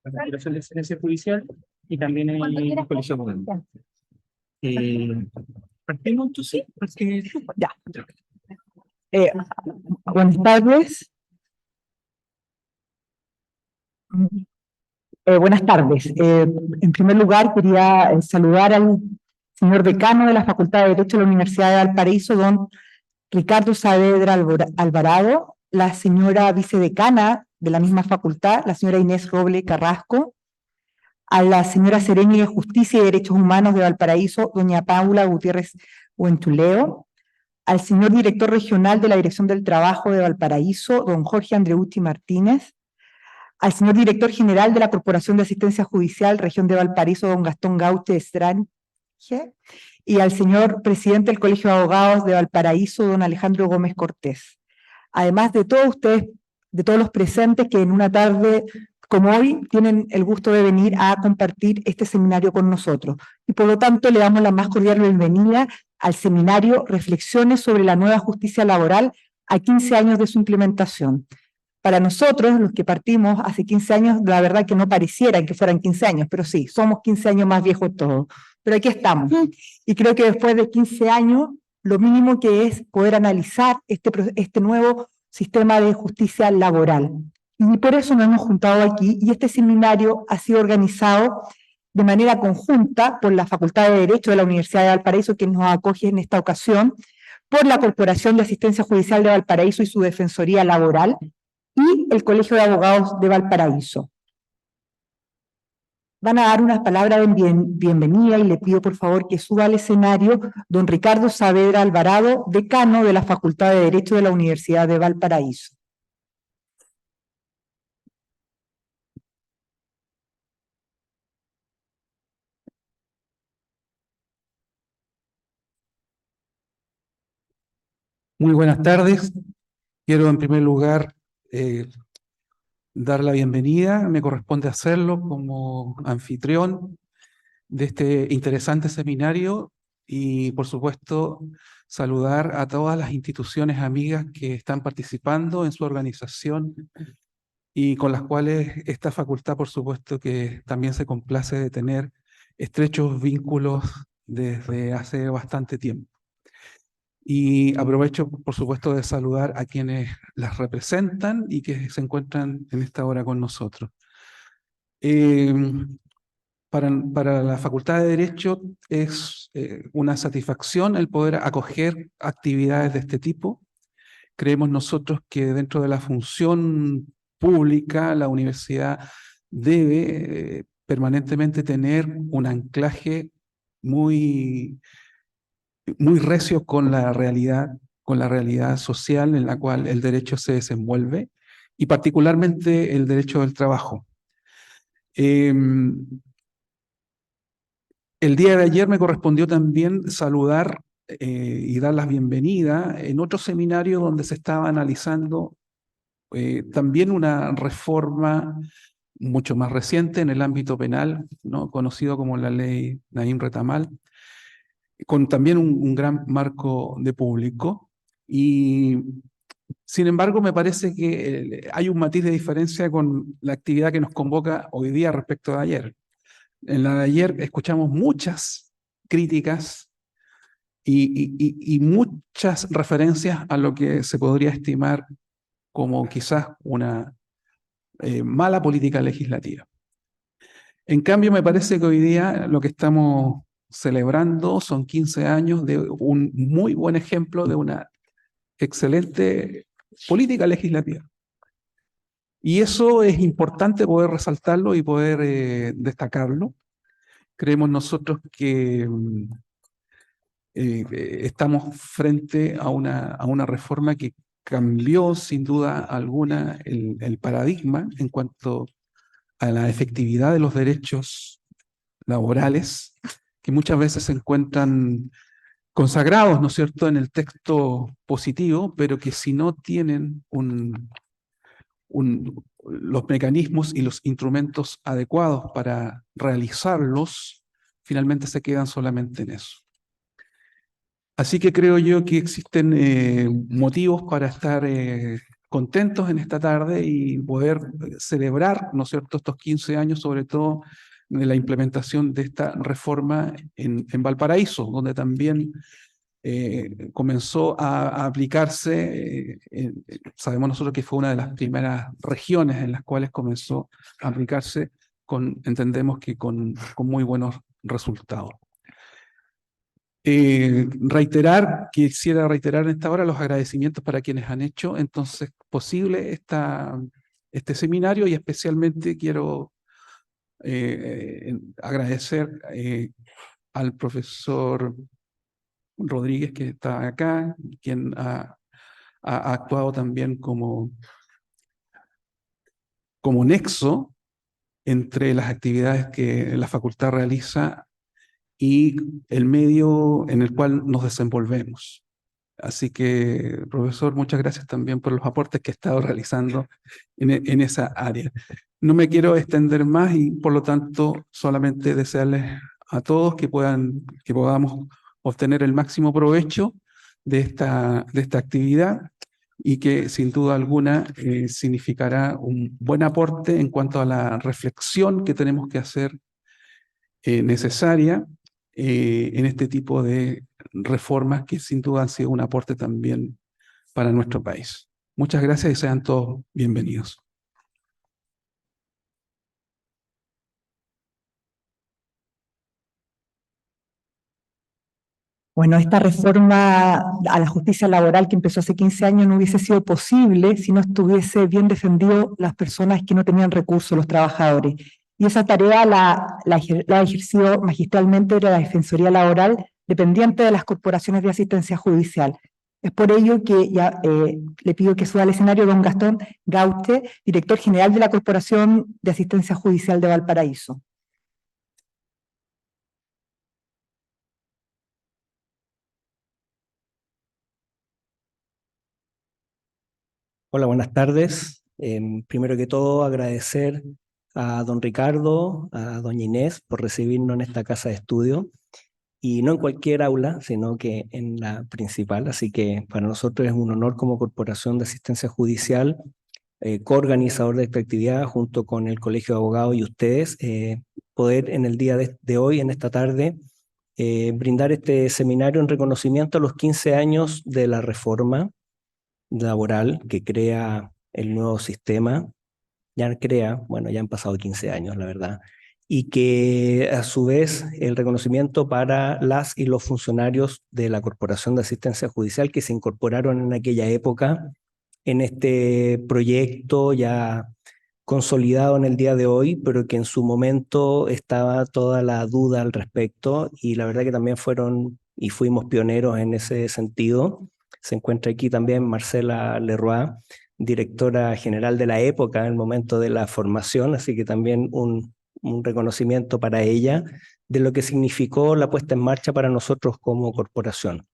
la Procuración de Excelencia Judicial y también en el Colegio Abogado. Partimos entonces, porque Ya. Buenas tardes. Buenas tardes. En primer lugar, quería saludar al señor decano de la Facultad de Derecho de la Universidad de Valparaíso, don Ricardo Saavedra Alvarado, la señora vicedecana de la misma facultad, la señora Inés Roble Carrasco, a la señora Seremi de Justicia y Derechos Humanos de Valparaíso, doña Paula Gutiérrez Huentuleo, al señor director regional de la Dirección del Trabajo de Valparaíso, don Jorge Andreucci Martínez, al señor director general de la Corporación de Asistencia Judicial, Región de Valparaíso, don Gastón Gaute Estrange, y al señor presidente del Colegio de Abogados de Valparaíso, don Alejandro Gómez Cortés. Además de todos ustedes, de todos los presentes que en una tarde como hoy tienen el gusto de venir a compartir este seminario con nosotros. Y por lo tanto le damos la más cordial bienvenida al seminario Reflexiones sobre la nueva justicia laboral a 15 años de su implementación. Para nosotros, los que partimos hace 15 años, la verdad que no pareciera que fueran 15 años, pero sí, somos 15 años más viejos todos. Pero aquí estamos. Y creo que después de 15 años, lo mínimo que es poder analizar este nuevo sistema de justicia laboral. Y por eso nos hemos juntado aquí, y este seminario ha sido organizado de manera conjunta por la Facultad de Derecho de la Universidad de Valparaíso, que nos acoge en esta ocasión, por la Corporación de Asistencia Judicial de Valparaíso y su Defensoría Laboral, y el Colegio de Abogados de Valparaíso. Van a dar unas palabras de bienvenida y le pido por favor que suba al escenario don Ricardo Saavedra Alvarado, decano de la Facultad de Derecho de la Universidad de Valparaíso. Muy buenas tardes. Quiero en primer lugar dar la bienvenida, me corresponde hacerlo como anfitrión de este interesante seminario y por supuesto saludar a todas las instituciones amigas que están participando en su organización y con las cuales esta facultad por supuesto que también se complace de tener estrechos vínculos desde hace bastante tiempo. Y aprovecho, por supuesto, de saludar a quienes las representan y que se encuentran en esta hora con nosotros. Para la Facultad de Derecho es una satisfacción el poder acoger actividades de este tipo. Creemos nosotros que dentro de la función pública, la universidad debe permanentemente tener un anclaje muy recio con la realidad social en la cual el derecho se desenvuelve, y particularmente el derecho del trabajo. El día de ayer me correspondió también saludar y dar las bienvenidas en otro seminario donde se estaba analizando también una reforma mucho más reciente en el ámbito penal, ¿no? Conocido como la ley Naim Retamal, con también un gran marco de público, y sin embargo me parece que hay un matiz de diferencia con la actividad que nos convoca hoy día respecto de ayer. En la de ayer escuchamos muchas críticas y muchas referencias a lo que se podría estimar como quizás una mala política legislativa. En cambio, me parece que hoy día lo que estamos celebrando son 15 años de un muy buen ejemplo de una excelente política legislativa. Y eso es importante poder resaltarlo y poder destacarlo. Creemos nosotros que estamos frente a una reforma que cambió sin duda alguna el paradigma en cuanto a la efectividad de los derechos laborales, que muchas veces se encuentran consagrados, ¿no es cierto?, en el texto positivo, pero que si no tienen los mecanismos y los instrumentos adecuados para realizarlos, finalmente se quedan solamente en eso. Así que creo yo que existen motivos para estar contentos en esta tarde y poder celebrar, ¿no es cierto?, estos 15 años, sobre todo de la implementación de esta reforma en Valparaíso, donde también comenzó a aplicarse, sabemos nosotros que fue una de las primeras regiones en las cuales comenzó a aplicarse, entendemos que con muy buenos resultados. Quisiera reiterar en esta hora los agradecimientos para quienes han hecho entonces posible este seminario, y especialmente quiero agradecer al profesor Rodríguez, que está acá, quien ha actuado también como nexo entre las actividades que la facultad realiza y el medio en el cual nos desenvolvemos. Así que, profesor, muchas gracias también por los aportes que he estado realizando en esa área. No me quiero extender más y, por lo tanto, solamente desearles a todos que podamos obtener el máximo provecho de esta actividad, y que sin duda alguna significará un buen aporte en cuanto a la reflexión que tenemos que hacer necesaria en este tipo de reformas que sin duda han sido un aporte también para nuestro país. Muchas gracias y sean todos bienvenidos. Bueno, esta reforma a la justicia laboral que empezó hace 15 años no hubiese sido posible si no estuviese bien defendido las personas que no tenían recursos, los trabajadores. Y esa tarea la ha ejercido magistralmente la Defensoría Laboral, dependiente de las corporaciones de asistencia judicial. Es por ello que le pido que suba al escenario don Gastón Gaute, director general de la Corporación de Asistencia Judicial de Valparaíso. Hola, buenas tardes. Primero que todo, agradecer a don Ricardo, a doña Inés por recibirnos en esta casa de estudio, y no en cualquier aula, sino que en la principal. Así que para nosotros es un honor como Corporación de Asistencia Judicial, coorganizador de esta actividad junto con el Colegio de Abogados y ustedes, poder en el día de hoy, en esta tarde, brindar este seminario en reconocimiento a los 15 años de la reforma laboral que crea el nuevo sistema. Ya han pasado 15 años, la verdad, y que a su vez el reconocimiento para las y los funcionarios de la Corporación de Asistencia Judicial que se incorporaron en aquella época en este proyecto ya consolidado en el día de hoy, pero que en su momento estaba toda la duda al respecto, y la verdad que también fueron y fuimos pioneros en ese sentido. Se encuentra aquí también Marcela Leroy, directora general de la época en el momento de la formación, así que también un reconocimiento para ella de lo que significó la puesta en marcha para nosotros como corporación.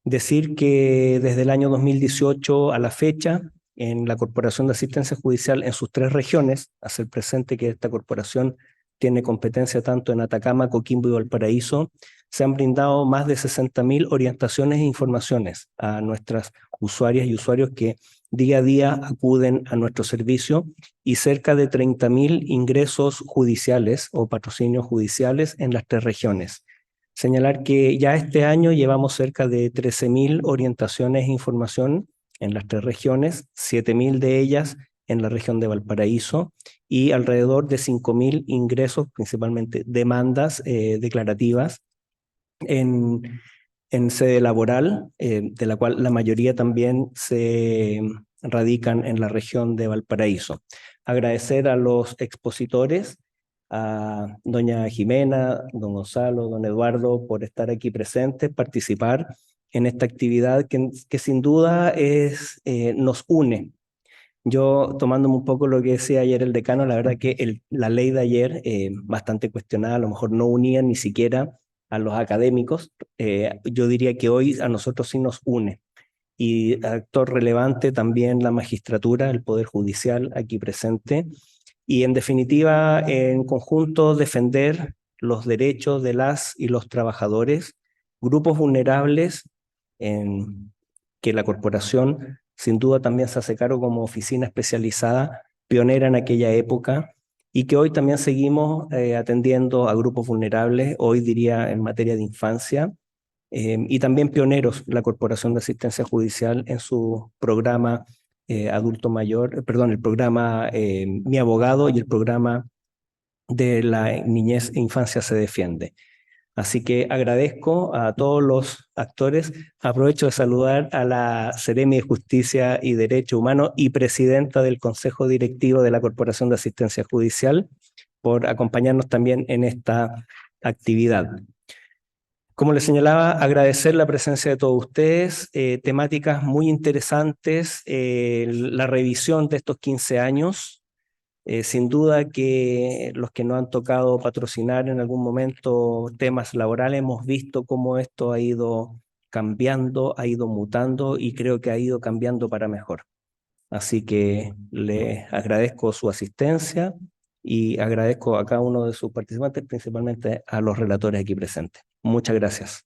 Decir que desde el año 2018 a la fecha, en la Corporación de Asistencia Judicial en sus 3 regiones, hacer presente que esta corporación tiene competencia tanto en Atacama, Coquimbo y Valparaíso, se han brindado más de 60.000 orientaciones e informaciones a nuestras usuarias y usuarios que día a día acuden a nuestro servicio, y cerca de 30.000 ingresos judiciales o patrocinios judiciales en las 3 regiones. Señalar que ya este año llevamos cerca de 13.000 orientaciones e información en las 3 regiones, 7.000 de ellas en la región de Valparaíso, y alrededor de 5.000 ingresos, principalmente demandas declarativas en sede laboral, de la cual la mayoría también se radican en la región de Valparaíso. Agradecer a los expositores, a doña Jimena, don Gonzalo, don Eduardo, por estar aquí presentes, participar en esta actividad que sin duda nos une. Yo, tomándome un poco lo que decía ayer el decano, la verdad que la ley de ayer, bastante cuestionada, a lo mejor no unía ni siquiera a los académicos. Yo diría que hoy a nosotros sí nos une. Y actor relevante también la magistratura, el Poder Judicial aquí presente. Y en definitiva, en conjunto, defender los derechos de las y los trabajadores, grupos vulnerables que la corporación sin duda también se hace cargo como oficina especializada, pionera en aquella época, y que hoy también seguimos atendiendo a grupos vulnerables, hoy diría en materia de infancia, y también pioneros, la Corporación de Asistencia Judicial en su programa adulto mayor, perdón, el programa Mi Abogado y el programa de la niñez e infancia se defiende. Así que agradezco a todos los actores. Aprovecho de saludar a la Seremi de Justicia y Derecho Humano y presidenta del Consejo Directivo de la Corporación de Asistencia Judicial por acompañarnos también en esta actividad. Como les señalaba, agradecer la presencia de todos ustedes, temáticas muy interesantes, la revisión de estos 15 años. Sin duda que los que nos han tocado patrocinar en algún momento temas laborales, hemos visto cómo esto ha ido cambiando, ha ido mutando y creo que ha ido cambiando para mejor. Así que les agradezco su asistencia y agradezco a cada uno de sus participantes, principalmente a los relatores aquí presentes. Muchas gracias.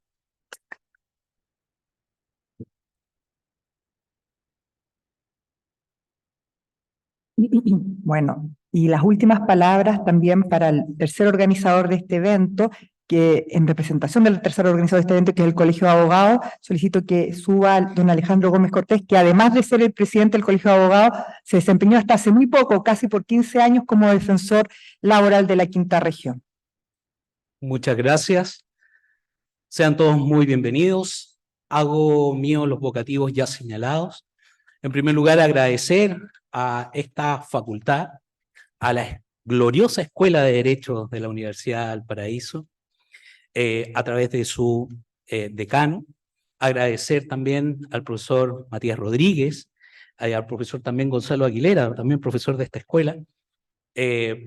Bueno, y las últimas palabras también para el tercer organizador de este evento, que en representación del tercer organizador de este evento, que es el Colegio de Abogados, solicito que suba don Alejandro Gómez Cortés, que además de ser el presidente del Colegio de Abogados, se desempeñó hasta hace muy poco, casi por 15 años, como defensor laboral de la Quinta Región. Muchas gracias. Sean todos muy bienvenidos. Hago mío los vocativos ya señalados. En primer lugar, agradecer a esta facultad, a la gloriosa Escuela de Derecho de la Universidad de Valparaíso, a través de su decano. Agradecer también al profesor Matías Rodríguez, al profesor también Gonzalo Aguilera, también profesor de esta escuela,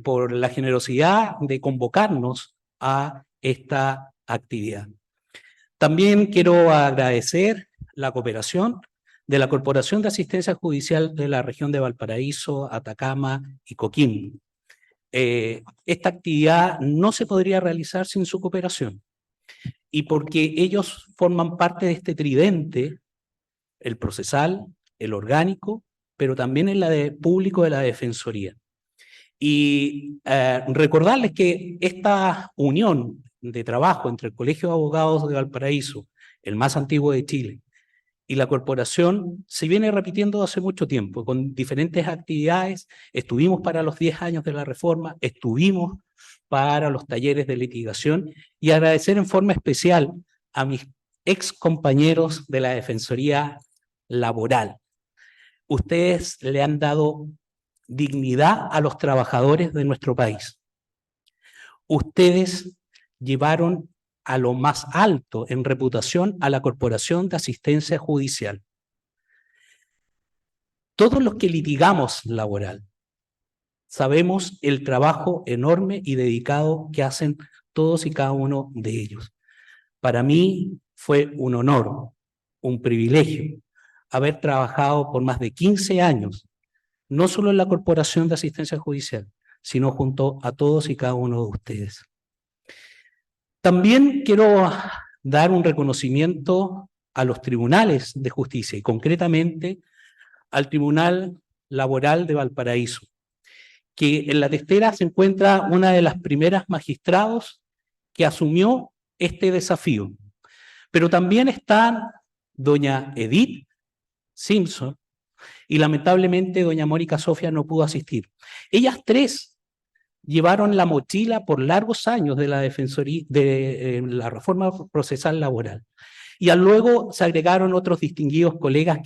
por la generosidad de convocarnos a esta actividad. También quiero agradecer la cooperación de la Corporación de Asistencia Judicial de la región de Valparaíso, Atacama y Coquimbo. Esta actividad no se podría realizar sin su cooperación, y porque ellos forman parte de este tridente, el procesal, el orgánico, pero también en la de público de la Defensoría. Y recordarles que esta unión de trabajo entre el Colegio de Abogados de Valparaíso, el más antiguo de Chile, y la corporación se viene repitiendo hace mucho tiempo, con diferentes actividades. Estuvimos para los 10 años de la reforma, estuvimos para los talleres de litigación, y agradecer en forma especial a mis ex compañeros de la Defensoría Laboral. Ustedes le han dado dignidad a los trabajadores de nuestro país. Ustedes llevaron a lo más alto en reputación a la Corporación de Asistencia Judicial. Todos los que litigamos laboral sabemos el trabajo enorme y dedicado que hacen todos y cada uno de ellos. Para mí fue un honor, un privilegio, haber trabajado por más de 15 años, no solo en la Corporación de Asistencia Judicial, sino junto a todos y cada uno de ustedes. También quiero dar un reconocimiento a los tribunales de justicia y concretamente al Tribunal Laboral de Valparaíso, que en la testera se encuentra una de las primeras magistrados que asumió este desafío. Pero también están doña Edith Simpson y lamentablemente doña Mónica Sofia no pudo asistir. Ellas tres llevaron la mochila por largos años de la defensoría, de la reforma procesal laboral. Y luego se agregaron otros distinguidos colegas,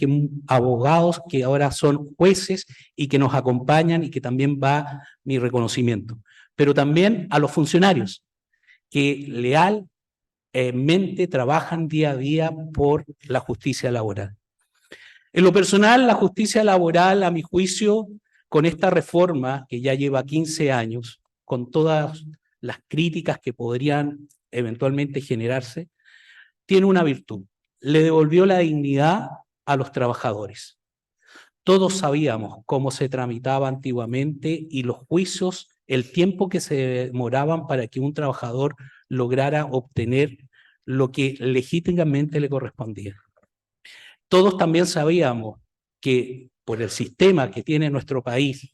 abogados que ahora son jueces y que nos acompañan, y que también va mi reconocimiento. Pero también a los funcionarios que lealmente trabajan día a día por la justicia laboral. En lo personal, la justicia laboral, a mi juicio, con esta reforma que ya lleva 15 años, con todas las críticas que podrían eventualmente generarse, tiene una virtud: le devolvió la dignidad a los trabajadores. Todos sabíamos cómo se tramitaba antiguamente y los juicios, el tiempo que se demoraban para que un trabajador lograra obtener lo que legítimamente le correspondía. Todos también sabíamos que por el sistema que tiene nuestro país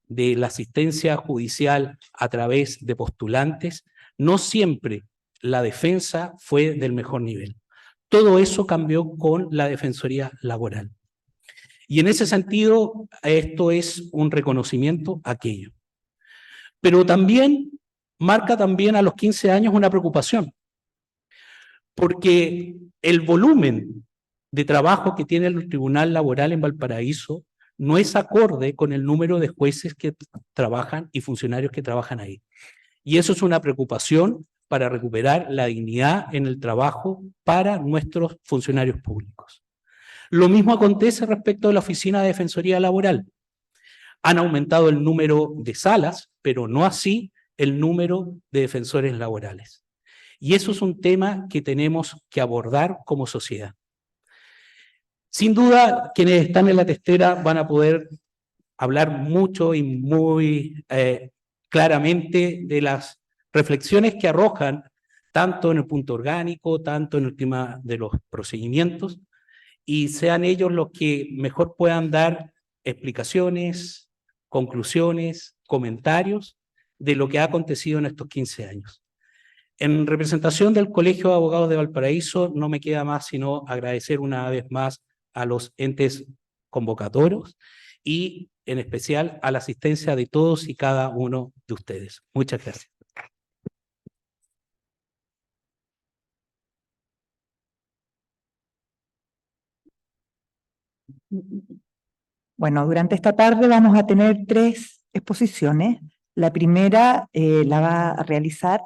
de la asistencia judicial a través de postulantes, no siempre la defensa fue del mejor nivel. Todo eso cambió con la Defensoría Laboral. Y en ese sentido, esto es un reconocimiento a aquello. Pero también marca también a los 15 años una preocupación, porque el volumen de trabajo que tiene el Tribunal Laboral en Valparaíso no es acorde con el número de jueces que trabajan y funcionarios que trabajan ahí. Y eso es una preocupación para recuperar la dignidad en el trabajo para nuestros funcionarios públicos. Lo mismo acontece respecto a la Oficina de Defensoría Laboral. Han aumentado el número de salas, pero no así el número de defensores laborales. Y eso es un tema que tenemos que abordar como sociedad. Sin duda, quienes están en la testera van a poder hablar mucho y muy claramente de las reflexiones que arrojan tanto en el punto orgánico, tanto en el tema de los procedimientos, y sean ellos los que mejor puedan dar explicaciones, conclusiones, comentarios de lo que ha acontecido en estos 15 años. En representación del Colegio de Abogados de Valparaíso, no me queda más sino agradecer una vez más a los entes convocatorios y en especial a la asistencia de todos y cada uno de ustedes. Muchas gracias. Bueno, durante esta tarde vamos a tener 3 exposiciones. La primera la va a realizar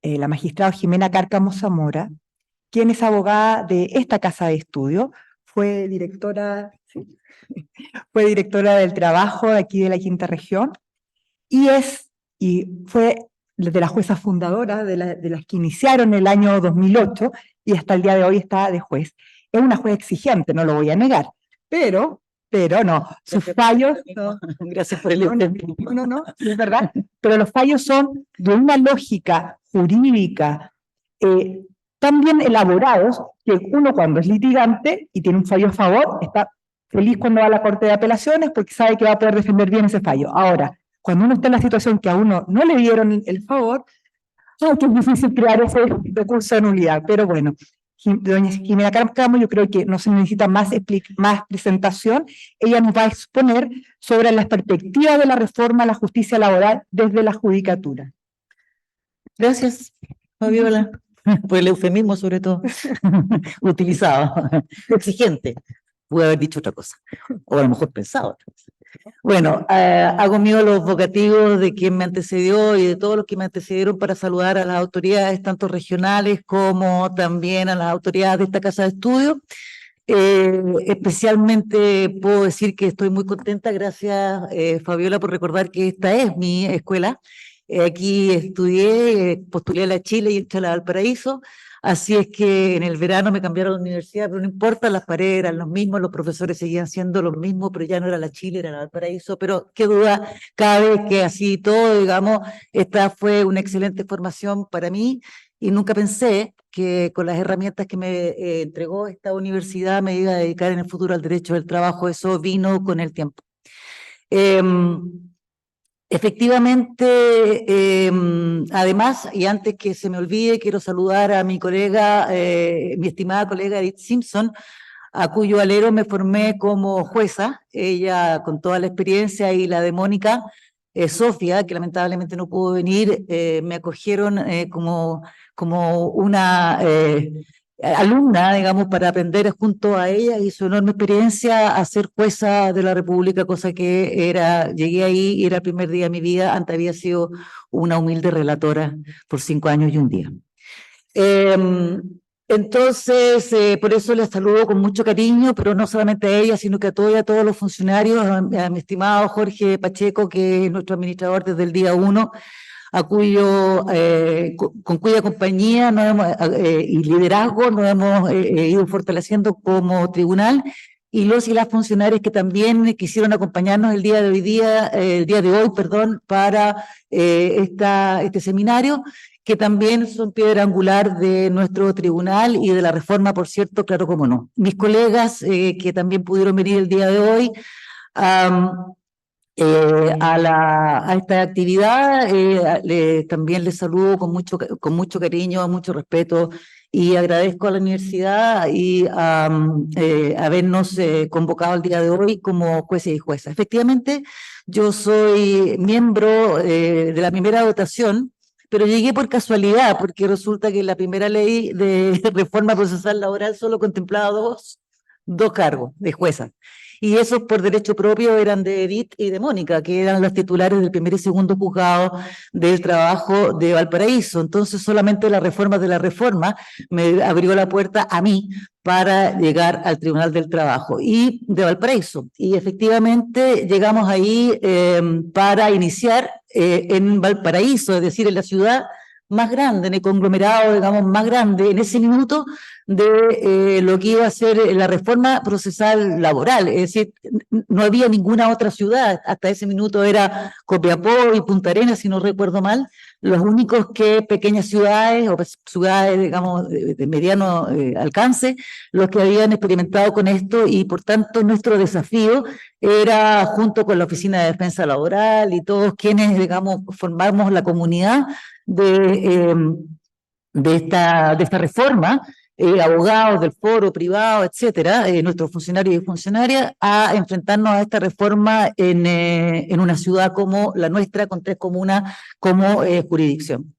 la magistrada Jimena Cárcamo Zamora, quien es abogada de esta casa de estudio, fue directora del trabajo de aquí de la Quinta Región y fue de las juezas fundadoras de las que iniciaron el año 2008 y hasta el día de hoy está de juez. Es una juez exigente, no lo voy a negar, pero no, sus fallos... No, gracias por el eufemismo. No, es verdad, pero los fallos son de una lógica jurídica tan bien elaborados que uno cuando es litigante y tiene un fallo a favor, está feliz cuando va a la Corte de Apelaciones porque sabe que va a poder defender bien ese fallo. Ahora, cuando uno está en la situación que a uno no le dieron el favor, que es difícil crear ese recurso de nulidad, pero bueno. Doña Jimena Cárcamo, yo creo que no se necesita más presentación. Ella nos va a exponer sobre las perspectivas de la reforma a la justicia laboral desde la judicatura. Gracias, Fabiola, por el eufemismo sobre todo utilizado. Exigente. Pude haber dicho otra cosa, o a lo mejor pensado otra cosa. Bueno, hago mío los vocativos de quien me antecedió y de todos los que me antecedieron para saludar a las autoridades, tanto regionales como también a las autoridades de esta casa de estudio. Especialmente puedo decir que estoy muy contenta, gracias Fabiola por recordar que esta es mi escuela. Aquí estudié, postulé a la Chile y a la Valparaíso. Así es que en el verano me cambiaron a la universidad, pero no importa, las paredes eran los mismos, los profesores seguían siendo los mismos, pero ya no era la Chile, era la Valparaíso, pero qué duda, cada vez que así todo, digamos, esta fue una excelente formación para mí y nunca pensé que con las herramientas que me entregó esta universidad me iba a dedicar en el futuro al derecho del trabajo, eso vino con el tiempo. Efectivamente, además, y antes que se me olvide, quiero saludar a mi colega, mi estimada colega Edith Simpson, a cuyo alero me formé como jueza. Ella, con toda la experiencia, y la de Mónica, Sofía, que lamentablemente no pudo venir, me acogieron como una alumna, digamos, para aprender junto a ella y su enorme experiencia a ser jueza de la República, cosa que llegué ahí y era el primer día de mi vida, antes había sido una humilde relatora por 5 años y un día. Entonces, por eso les saludo con mucho cariño, pero no solamente a ella, sino que a todos los funcionarios, a mi estimado Jorge Pacheco, que es nuestro administrador desde el día 1, con cuya compañía y liderazgo nos hemos ido fortaleciendo como tribunal, y los y las funcionarias que también quisieron acompañarnos el día de hoy, para este seminario, que también son piedra angular de nuestro tribunal y de la reforma, por cierto, claro como no. Mis colegas que también pudieron venir el día de hoy a esta actividad, también les saludo con mucho cariño, mucho respeto, y agradezco a la universidad y habernos convocado el día de hoy como jueces y juezas. Efectivamente, yo soy miembro de la primera votación, pero llegué por casualidad, porque resulta que la primera ley de reforma procesal laboral solo contemplaba dos cargos de jueza. Y esos por derecho propio eran de Edith y de Mónica, que eran las titulares del primer y segundo juzgado del trabajo de Valparaíso. Entonces solamente la reforma de la reforma me abrió la puerta a mí para llegar al Tribunal del Trabajo y de Valparaíso. Y efectivamente llegamos ahí para iniciar en Valparaíso, es decir, en la ciudad más grande, en el conglomerado, digamos, más grande, en ese minuto de lo que iba a ser la reforma procesal laboral. Es decir, no había ninguna otra ciudad, hasta ese minuto era Copiapó y Punta Arenas, si no recuerdo mal, los únicos que pequeñas ciudades o ciudades, digamos, de mediano alcance, los que habían experimentado con esto, y por tanto nuestro desafío era, junto con la Oficina de Defensa Laboral y todos quienes, digamos, formamos la comunidad de esta reforma, abogados del foro privado, etcétera, nuestros funcionarios y funcionarias, a enfrentarnos a esta reforma en una ciudad como la nuestra, con 3 comunas como jurisdicción.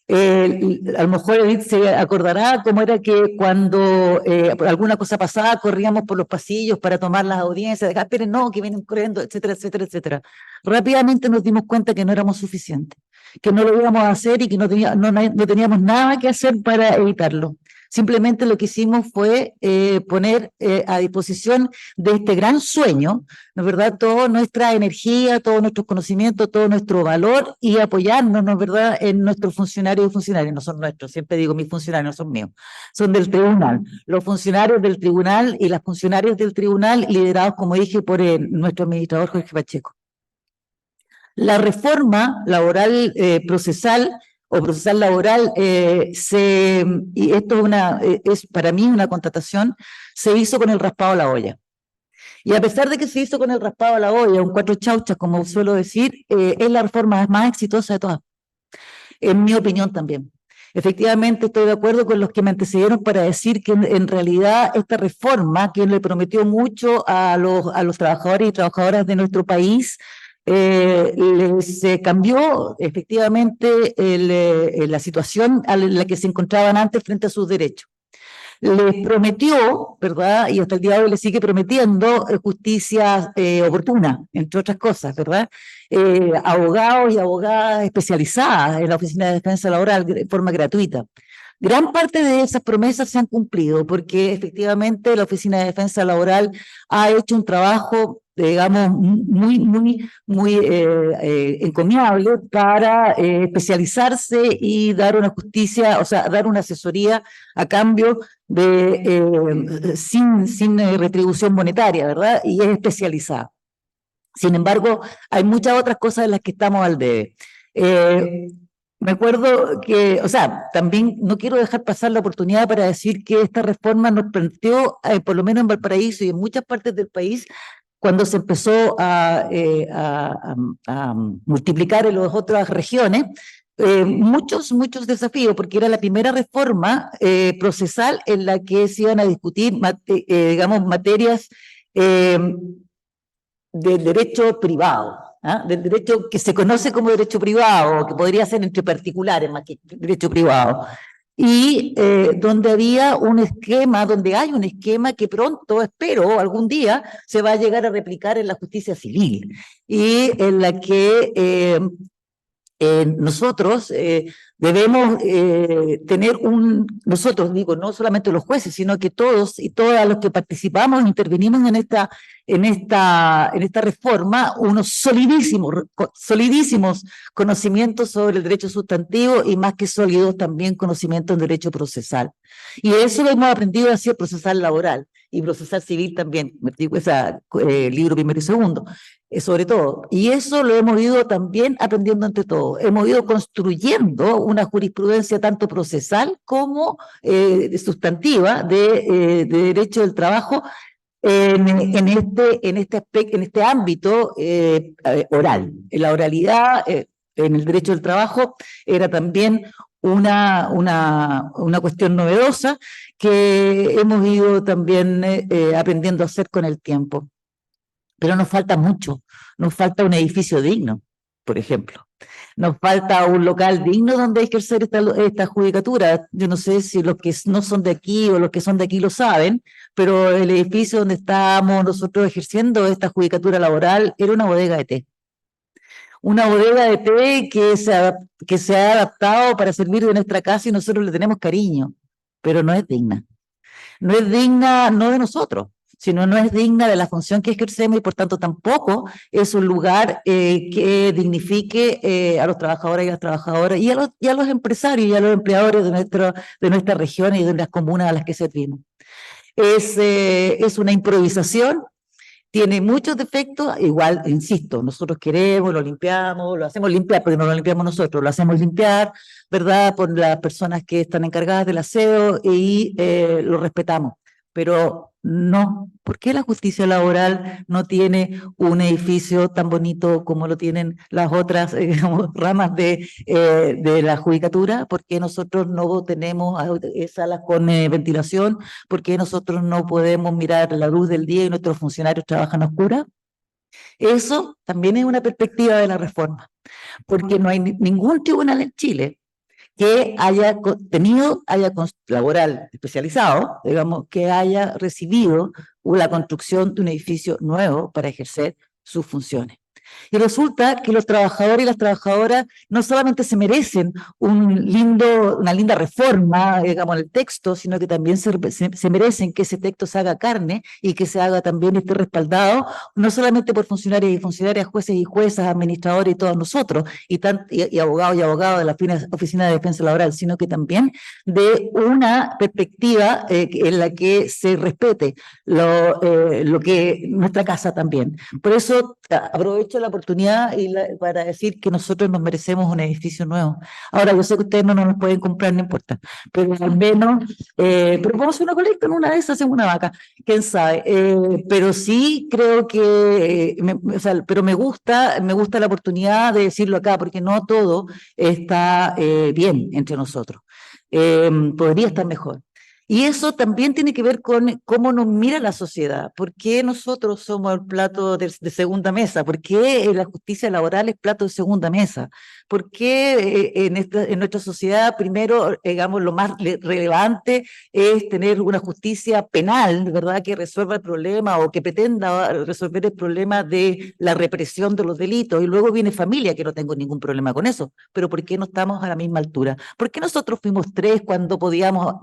A lo mejor Edith se acordará cómo era que cuando alguna cosa pasaba, corríamos por los pasillos para tomar las audiencias, de esperen, no, que vienen corriendo, etcétera, etcétera, etcétera. Rápidamente nos dimos cuenta que no éramos suficientes, que no lo íbamos a hacer y que no teníamos nada que hacer para evitarlo. Simplemente lo que hicimos fue poner a disposición de este gran sueño, ¿no es verdad?, toda nuestra energía, todos nuestros conocimientos, todo nuestro valor, y apoyarnos, ¿no es verdad?, en nuestros funcionarios y funcionarias. No son nuestros, siempre digo mis funcionarios, no son míos, son del tribunal. Los funcionarios del tribunal y las funcionarias del tribunal, liderados, como dije, por nuestro administrador Jorge Pacheco. La reforma laboral procesal o procesal laboral, y esto es para mí una constatación, se hizo con el raspado a la olla. Y a pesar de que se hizo con el raspado a la olla, un 4 chauchas, como suelo decir, es la reforma más exitosa de todas, en mi opinión también. Efectivamente, estoy de acuerdo con los que me antecedieron para decir que en realidad esta reforma, que le prometió mucho a los trabajadores y trabajadoras de nuestro país, les cambió efectivamente la situación en la que se encontraban antes frente a sus derechos. Les prometió, ¿verdad?, y hasta el día de hoy les sigue prometiendo justicia oportuna, entre otras cosas, ¿verdad? Abogados y abogadas especializadas en la Oficina de Defensa Laboral de forma gratuita. Gran parte de esas promesas se han cumplido, porque efectivamente la Oficina de Defensa Laboral ha hecho un trabajo, digamos, muy encomiable para especializarse y dar una justicia, o sea, dar una asesoría a cambio de sin retribución monetaria, ¿verdad? Y es especializada. Sin embargo, hay muchas otras cosas en las que estamos al debe. Me acuerdo que, o sea, también no quiero dejar pasar la oportunidad para decir que esta reforma nos planteó, por lo menos en Valparaíso y en muchas partes del país, cuando se empezó a multiplicar en las otras regiones, muchos desafíos, porque era la primera reforma procesal en la que se iban a discutir, digamos, materias del derecho privado. Del derecho que se conoce como derecho privado, que podría ser entre particulares más que derecho privado, y donde había un esquema, donde hay un esquema que pronto, espero, algún día se va a llegar a replicar en la justicia civil, y en la que nosotros Debemos tener nosotros digo, no solamente los jueces, sino que todos y todas los que participamos, intervenimos en esta reforma, unos solidísimos conocimientos sobre el derecho sustantivo y más que sólidos también conocimientos en derecho procesal. Y eso lo hemos aprendido a hacer procesal laboral y procesal civil también, libro primero y segundo. Sobre todo. Y eso lo hemos ido también aprendiendo entre todos. Hemos ido construyendo una jurisprudencia tanto procesal como sustantiva de derecho del trabajo en este ámbito oral. La oralidad en el derecho del trabajo era también una cuestión novedosa que hemos ido también aprendiendo a hacer con el tiempo. Pero nos falta mucho, nos falta un edificio digno, por ejemplo. Nos falta un local digno donde ejercer esta judicatura. Yo no sé si los que no son de aquí o los que son de aquí lo saben, pero el edificio donde estábamos nosotros ejerciendo esta judicatura laboral era una bodega de té. Una bodega de té que se ha adaptado para servir de nuestra casa y nosotros le tenemos cariño, pero no es digna. No es digna no de nosotros, sino no es digna de la función que ejercemos y por tanto tampoco es un lugar que dignifique a los trabajadores y las trabajadoras y a los empresarios y a los empleadores de nuestra región y de las comunas a las que servimos. Es una improvisación, tiene muchos defectos, igual, insisto, nosotros queremos, lo limpiamos, lo hacemos limpiar, porque no lo limpiamos nosotros, lo hacemos limpiar, ¿verdad?, por las personas que están encargadas del aseo y lo respetamos. Pero no, ¿por qué la justicia laboral no tiene un edificio tan bonito como lo tienen las otras ramas de la judicatura? ¿Por qué nosotros no tenemos salas con ventilación? ¿Por qué nosotros no podemos mirar la luz del día y nuestros funcionarios trabajan a oscuras? Eso también es una perspectiva de la reforma, porque no hay ningún tribunal en Chile que haya tenido, laboral especializado, digamos, que haya recibido la construcción de un edificio nuevo para ejercer sus funciones. Y resulta que los trabajadores y las trabajadoras no solamente se merecen una linda reforma, digamos, en el texto, sino que también se merecen que ese texto se haga carne y que se haga también esté respaldado, no solamente por funcionarios y funcionarias, jueces y juezas, administradores y todos nosotros, y abogados y abogadas de la Oficina de Defensa Laboral, sino que también de una perspectiva en la que se respete lo que nuestra casa también. Por eso aprovecho la oportunidad para decir que nosotros nos merecemos un edificio nuevo. Ahora, yo sé que ustedes no nos pueden comprar, no importa, pero al menos, pero vamos a hacer una colecta, en una de esas hacemos una vaca, quién sabe, pero sí creo que, pero me gusta la oportunidad de decirlo acá, porque no todo está bien entre nosotros, podría estar mejor. Y eso también tiene que ver con cómo nos mira la sociedad. ¿Por qué nosotros somos el plato de segunda mesa? ¿Por qué la justicia laboral es plato de segunda mesa? ¿Por qué en nuestra sociedad, primero, digamos, lo más relevante es tener una justicia penal, ¿verdad?, que resuelva el problema o que pretenda resolver el problema de la represión de los delitos? Y luego viene familia, que no tengo ningún problema con eso. Pero ¿por qué no estamos a la misma altura? ¿Por qué nosotros fuimos 3 cuando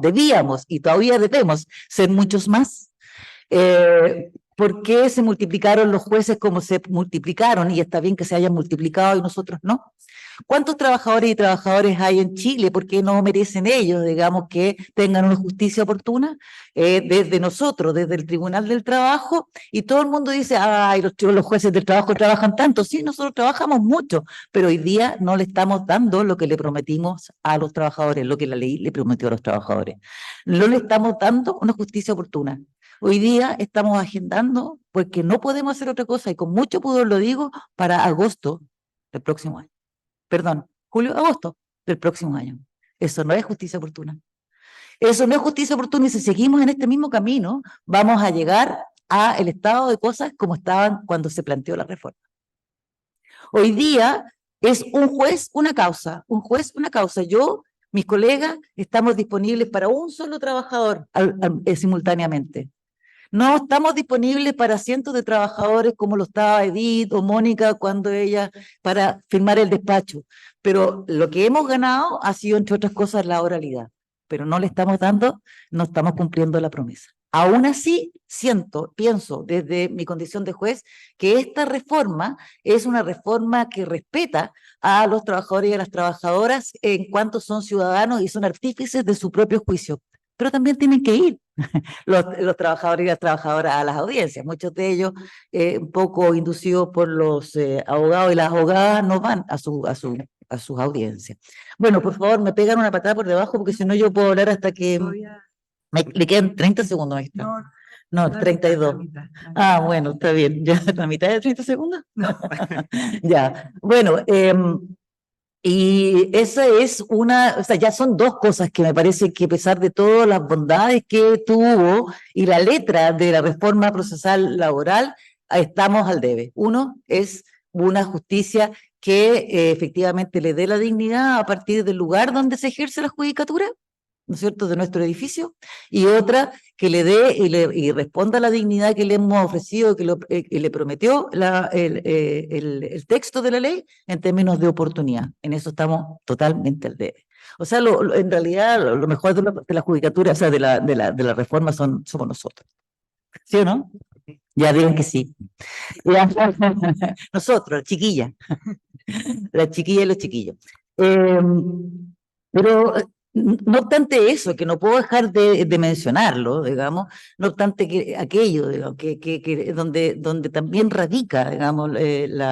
debíamos y todavía debemos ser muchos más? ¿Por qué se multiplicaron los jueces como se multiplicaron? Y está bien que se hayan multiplicado y nosotros no. ¿Cuántos trabajadores y trabajadoras hay en Chile? ¿Por qué no merecen ellos, digamos, que tengan una justicia oportuna? Desde nosotros, desde el Tribunal del Trabajo, y todo el mundo dice, ay, los jueces del trabajo trabajan tanto. Sí, nosotros trabajamos mucho, pero hoy día no le estamos dando lo que le prometimos a los trabajadores, lo que la ley le prometió a los trabajadores. No le estamos dando una justicia oportuna. Hoy día estamos agendando, porque no podemos hacer otra cosa, y con mucho pudor lo digo, para agosto del próximo año. Perdón, julio-agosto del próximo año. Eso no es justicia oportuna. Eso no es justicia oportuna, y si seguimos en este mismo camino, vamos a llegar al estado de cosas como estaban cuando se planteó la reforma. Hoy día es un juez, una causa, un juez, una causa. Yo, mis colegas, estamos disponibles para un solo trabajador simultáneamente. No estamos disponibles para cientos de trabajadores como lo estaba Edith o Mónica cuando ella, para firmar el despacho. Pero lo que hemos ganado ha sido, entre otras cosas, la oralidad. Pero no le estamos dando, no estamos cumpliendo la promesa. Aún así, pienso desde mi condición de juez, que esta reforma es una reforma que respeta a los trabajadores y a las trabajadoras en cuanto son ciudadanos y son artífices de su propio juicio. Pero también tienen que ir los trabajadores y las trabajadoras a las audiencias. Muchos de ellos, un poco inducidos por los abogados y las abogadas, no van a sus audiencias. Bueno, por favor, me pegan una patada por debajo, porque si no yo puedo hablar hasta que le quedan 30 segundos, maestra. No, 32. Ah, bueno, está bien. ¿Ya la mitad de 30 segundos? Ya, bueno, y esa es una, o sea, ya son dos cosas que me parece que a pesar de todas las bondades que tuvo y la letra de la reforma procesal laboral, estamos al debe. Uno es una justicia que efectivamente le dé la dignidad a partir del lugar donde se ejerce la judicatura, ¿no es cierto?, de nuestro edificio, y otra que le dé y responda a la dignidad que le hemos ofrecido, que le prometió el texto de la ley en términos de oportunidad. En eso estamos totalmente al debe. O sea, en realidad lo mejor de la judicatura, o sea, de la reforma somos nosotros. ¿Sí o no? Ya digan que sí. Nosotros, chiquilla. La chiquilla y los chiquillos. Pero no obstante eso, que no puedo dejar de mencionarlo, digamos, no obstante que aquello, digamos, donde también radica, digamos, el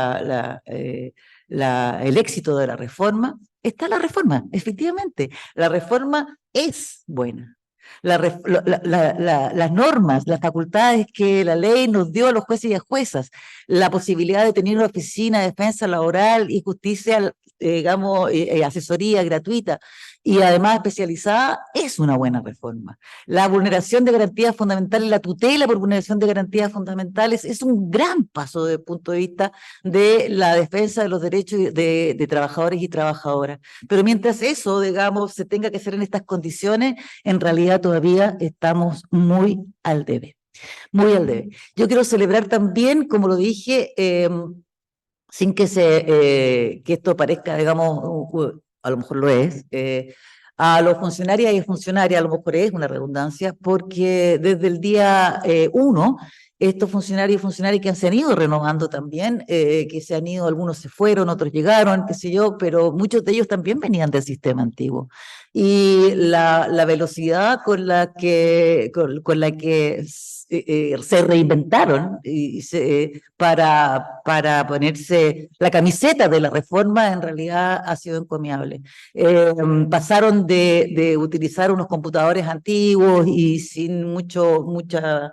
éxito de la reforma, está la reforma, efectivamente. La reforma es buena. Las normas, las facultades que la ley nos dio a los jueces y a juezas, la posibilidad de tener una oficina de defensa laboral y justicia, digamos, asesoría gratuita y además especializada, es una buena reforma. La vulneración de garantías fundamentales, la tutela por vulneración de garantías fundamentales es un gran paso desde el punto de vista de la defensa de los derechos de trabajadores y trabajadoras. Pero mientras eso, digamos, se tenga que hacer en estas condiciones, en realidad todavía estamos muy al debe. Muy al debe. Yo quiero celebrar también, como lo dije, sin que esto parezca, digamos, a lo mejor lo es, a los funcionarios y funcionarias, a lo mejor es una redundancia, porque desde el día 1, estos funcionarios y funcionarias que se han ido renovando también, que se han ido, algunos se fueron, otros llegaron, qué sé yo, pero muchos de ellos también venían del sistema antiguo. Y la velocidad con la que se reinventaron para ponerse la camiseta de la reforma, en realidad ha sido encomiable. Pasaron de utilizar unos computadores antiguos y sin mucha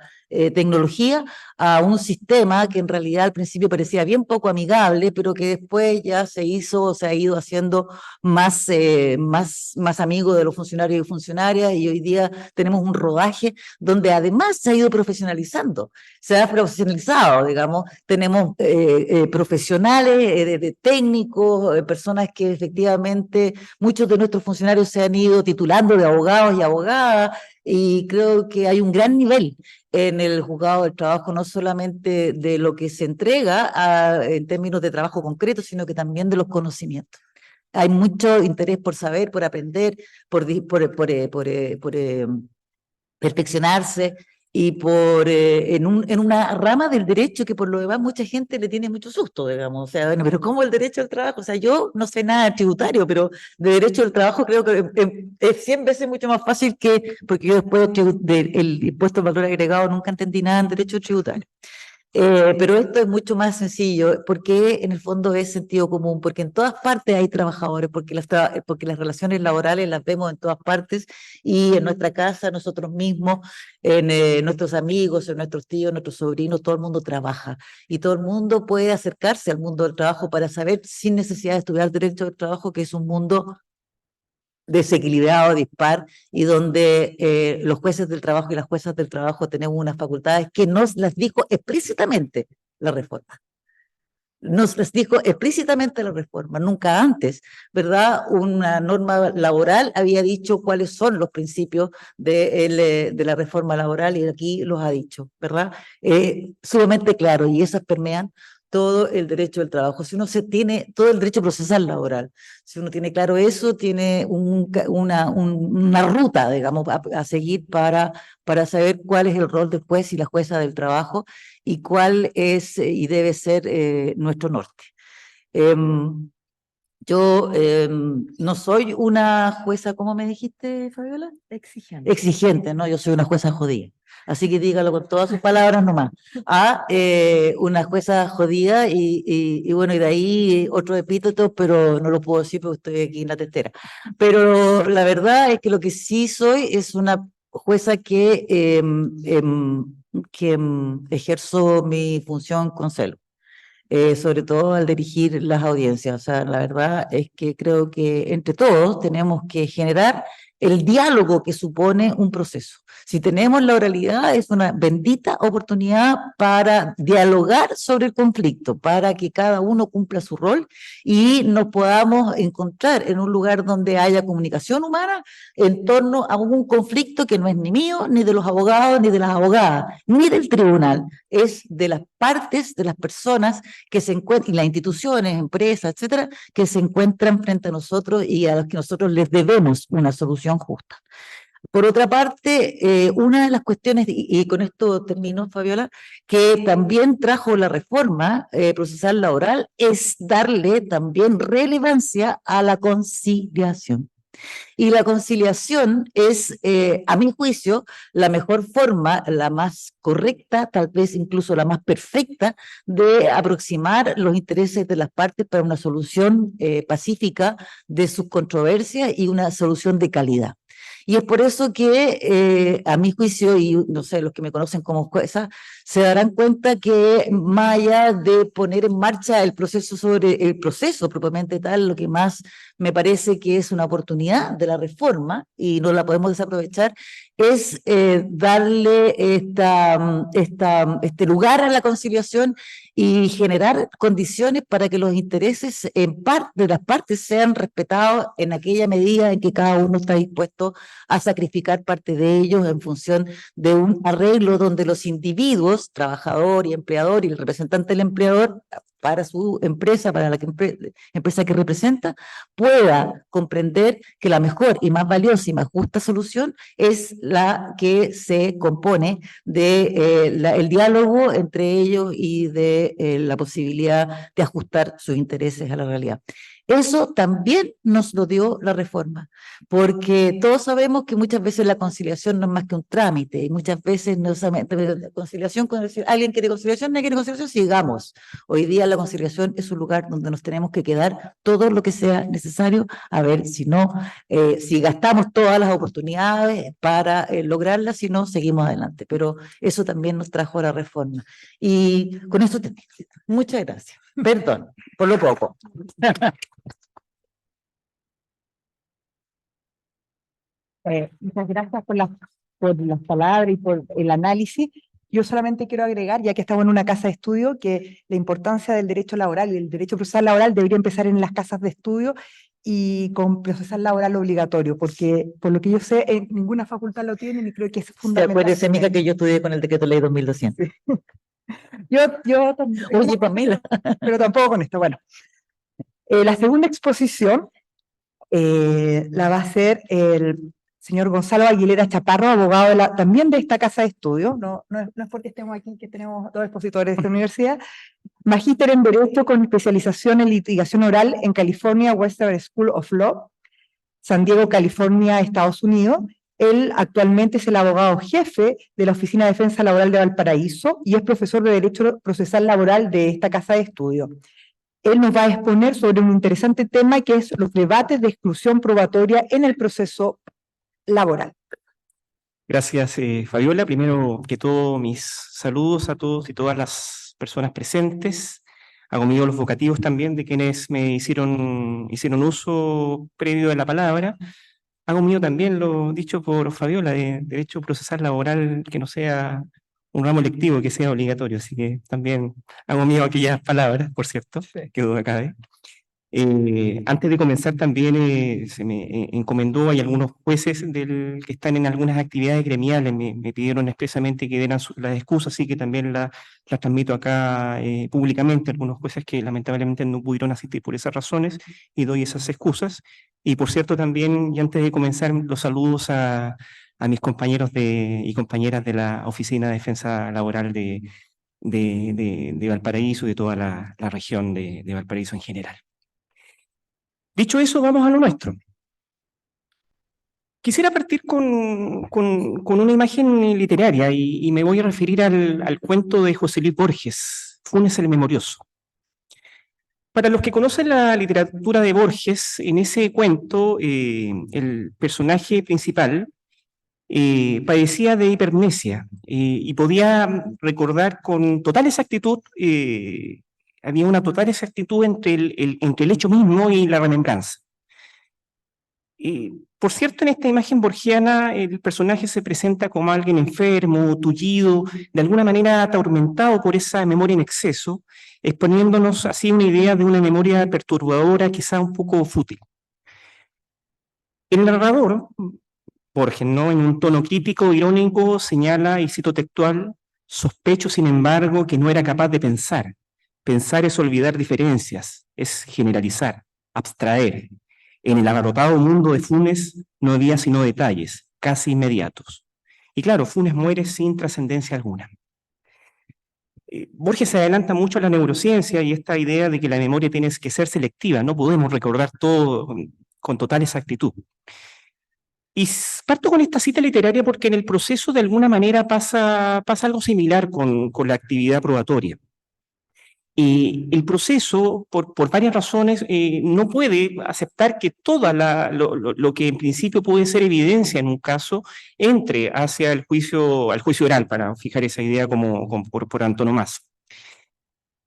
tecnología a un sistema que en realidad al principio parecía bien poco amigable, pero que después ya se ha ido haciendo más amigo de los funcionarios y funcionarias, y hoy día tenemos un rodaje donde además se ha ido profesionalizando, se ha profesionalizado, digamos, tenemos profesionales, de técnicos, personas que efectivamente, muchos de nuestros funcionarios se han ido titulando de abogados y abogadas, y creo que hay un gran nivel en el juzgado del trabajo, no solamente de lo que se entrega en términos de trabajo concreto, sino que también de los conocimientos. Hay mucho interés por saber, por aprender, por perfeccionarse y en una rama del derecho que por lo demás mucha gente le tiene mucho susto, digamos. O sea, bueno, pero ¿cómo el derecho al trabajo? O sea, yo no sé nada de tributario, pero de derecho al trabajo creo que es 100 veces mucho más fácil porque yo después del impuesto al valor agregado nunca entendí nada en derecho tributario. Pero esto es mucho más sencillo, porque en el fondo es sentido común, porque en todas partes hay trabajadores, porque las relaciones laborales las vemos en todas partes, y en nuestra casa, nosotros mismos, en nuestros amigos, en nuestros tíos, nuestros sobrinos, todo el mundo trabaja, y todo el mundo puede acercarse al mundo del trabajo para saber, sin necesidad de estudiar derecho del trabajo, que es un mundo desequilibrado, dispar, y donde los jueces del trabajo y las juezas del trabajo tenemos unas facultades que nos las dijo explícitamente la reforma. nos les dijo explícitamente la reforma, nunca antes, ¿verdad? Una norma laboral había dicho cuáles son los principios de la reforma laboral y aquí los ha dicho, ¿verdad? Sumamente claro, y esas permean todo el derecho del trabajo. Si uno se tiene todo el derecho procesal laboral, si uno tiene claro eso, tiene una ruta, digamos, a seguir para saber cuál es el rol del juez y la jueza del trabajo y cuál es y debe ser nuestro norte. Yo no soy una jueza, ¿cómo me dijiste, Fabiola? Exigente. Exigente, ¿no? Yo soy una jueza jodida. Así que dígalo con todas sus palabras nomás. Una jueza jodida y bueno, y de ahí otro epíteto, pero no lo puedo decir porque estoy aquí en la tetera. Pero la verdad es que lo que sí soy es una jueza que ejerzo mi función con celo. Sobre todo al dirigir las audiencias. O sea, la verdad es que creo que entre todos tenemos que generar el diálogo que supone un proceso. Si tenemos la oralidad, es una bendita oportunidad para dialogar sobre el conflicto, para que cada uno cumpla su rol y nos podamos encontrar en un lugar donde haya comunicación humana en torno a un conflicto que no es ni mío, ni de los abogados, ni de las abogadas, ni del tribunal, es de las partes, de las personas que se encuentran, y las instituciones, empresas, etcétera, que se encuentran frente a nosotros y a los que nosotros les debemos una solución justa. Por otra parte, una de las cuestiones, y con esto termino, Fabiola, que también trajo la reforma procesal laboral, es darle también relevancia a la conciliación. Y la conciliación es, a mi juicio, la mejor forma, la más correcta, tal vez incluso la más perfecta, de aproximar los intereses de las partes para una solución pacífica de sus controversias y una solución de calidad. Y es por eso que, a mi juicio, y no sé, los que me conocen como jueza, se darán cuenta que más allá de poner en marcha el proceso sobre el proceso propiamente tal, lo que más me parece que es una oportunidad de la reforma y no la podemos desaprovechar, es darle este lugar a la conciliación y generar condiciones para que los intereses de las partes sean respetados en aquella medida en que cada uno está dispuesto a sacrificar parte de ellos en función de un arreglo donde los individuos, trabajador y empleador y el representante del empleador, para su empresa, para la empresa que representa, pueda comprender que la mejor y más valiosa y más justa solución es la que se compone de el diálogo entre ellos y de la posibilidad de ajustar sus intereses a la realidad. Eso también nos lo dio la reforma, porque todos sabemos que muchas veces la conciliación no es más que un trámite, y muchas veces no solamente la conciliación, con decir, alguien quiere conciliación, nadie quiere conciliación, sigamos. Hoy día la conciliación es un lugar donde nos tenemos que quedar todo lo que sea necesario, a ver si no, si gastamos todas las oportunidades para lograrla, si no, seguimos adelante. Pero eso también nos trajo la reforma. Y con eso te digo, muchas gracias. Perdón, por lo poco. Muchas gracias por las palabras y por el análisis. Yo solamente quiero agregar, ya que estamos en una casa de estudio, que la importancia del derecho laboral y el derecho procesal laboral debería empezar en las casas de estudio y con procesal laboral obligatorio, porque por lo que yo sé, en ninguna facultad lo tienen y creo que es fundamental. Acuérdese, mija, que yo estudié con el decreto ley 2200. Yo también. Oye, Pamela. Pero tampoco con esto. Bueno, la segunda exposición la va a hacer el señor Gonzalo Aguilera Chaparro, abogado también de esta casa de estudio, no es porque estemos aquí que tenemos dos expositores de esta universidad, magíster en Derecho con especialización en litigación oral en California Western School of Law, San Diego, California, Estados Unidos. Él actualmente es el abogado jefe de la Oficina de Defensa Laboral de Valparaíso y es profesor de Derecho Procesal Laboral de esta casa de estudio. Él nos va a exponer sobre un interesante tema que es los debates de exclusión probatoria en el proceso laboral. Gracias, Fabiola. Primero que todo, mis saludos a todos y todas las personas presentes. Hago mío los vocativos también de quienes me hicieron uso previo de la palabra. Hago mío también lo dicho por Fabiola de derecho procesal laboral que no sea un ramo lectivo que sea obligatorio, así que también hago mío aquellas palabras, por cierto, que duda cabe. Antes de comenzar también se me encomendó, hay algunos jueces que están en algunas actividades gremiales, me pidieron expresamente que dieran las excusas, así que también las transmito acá públicamente, algunos jueces que lamentablemente no pudieron asistir por esas razones y doy esas excusas. Y por cierto también, y antes de comenzar, los saludos a mis compañeros y compañeras de la Oficina de Defensa Laboral de Valparaíso y de toda la región de Valparaíso en general. Dicho eso, vamos a lo nuestro. Quisiera partir con una imagen literaria y me voy a referir al cuento de José Luis Borges, Funes el Memorioso. Para los que conocen la literatura de Borges, en ese cuento el personaje principal padecía de hipermnesia y podía recordar con total exactitud, había una total exactitud entre el hecho mismo y la remembranza. Por cierto, en esta imagen borgiana el personaje se presenta como alguien enfermo, tullido, de alguna manera atormentado por esa memoria en exceso, exponiéndonos así una idea de una memoria perturbadora, quizá un poco fútil. El narrador, Borges, ¿no?, en un tono crítico, irónico, señala, y cito textual: sospecho, sin embargo, que no era capaz de pensar. Pensar es olvidar diferencias, es generalizar, abstraer. En el abarrotado mundo de Funes no había sino detalles, casi inmediatos. Y claro, Funes muere sin trascendencia alguna. Borges se adelanta mucho a la neurociencia y esta idea de que la memoria tiene que ser selectiva, no podemos recordar todo con total exactitud. Y parto con esta cita literaria porque en el proceso de alguna manera pasa algo similar con la actividad probatoria. Y el proceso, por varias razones, no puede aceptar que todo lo que en principio puede ser evidencia en un caso entre hacia al juicio oral, para fijar esa idea por antonomasia.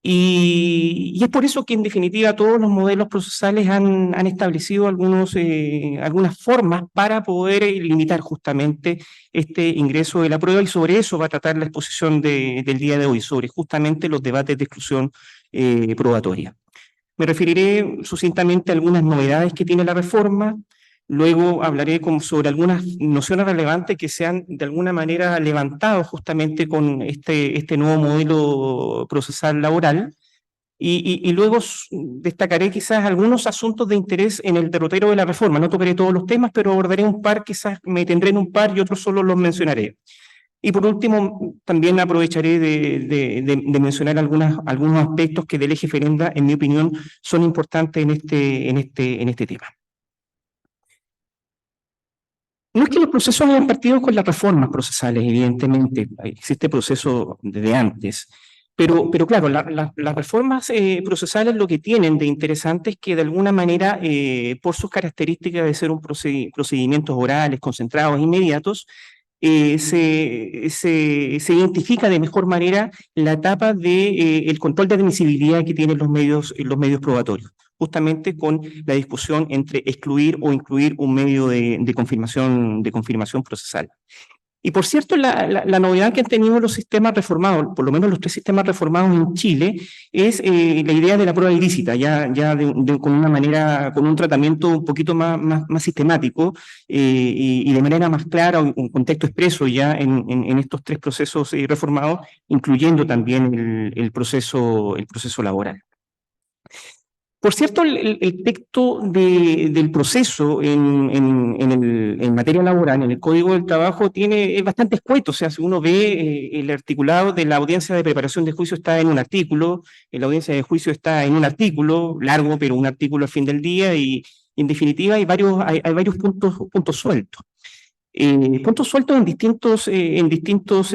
Y es por eso que en definitiva todos los modelos procesales han establecido algunas formas para poder limitar justamente este ingreso de la prueba, y sobre eso va a tratar la exposición del día de hoy, sobre justamente los debates de exclusión probatoria. Me referiré sucintamente a algunas novedades que tiene la reforma, luego hablaré sobre algunas nociones relevantes que se han de alguna manera levantado justamente con este nuevo modelo procesal laboral, y luego destacaré quizás algunos asuntos de interés en el derrotero de la reforma. No tocaré todos los temas, pero abordaré un par, quizás me detendré en un par y otros solo los mencionaré. Y por último, también aprovecharé de mencionar algunos aspectos que de ley referenda, en mi opinión, son importantes en este tema. No es que los procesos hayan partido con las reformas procesales, evidentemente, existe proceso desde antes, pero claro, las reformas procesales lo que tienen de interesante es que de alguna manera, por sus características de ser procedimientos orales, concentrados, inmediatos, se identifica de mejor manera la etapa del control de admisibilidad que tienen los medios probatorios, justamente con la discusión entre excluir o incluir un medio de confirmación procesal. Y por cierto, la novedad que han tenido los sistemas reformados, por lo menos los 3 sistemas reformados en Chile, es la idea de la prueba ilícita, con una manera, con un tratamiento un poquito más sistemático y de manera más clara, un contexto expreso ya en estos 3 procesos reformados, incluyendo también el proceso laboral. Por cierto, el texto del proceso en materia laboral, en el Código del Trabajo, es bastante escueto. O sea, si uno ve el articulado de la audiencia de preparación de juicio está en un artículo, la audiencia de juicio está en un artículo, largo, pero un artículo al fin del día, y en definitiva hay varios puntos sueltos. Puntos sueltos en distintos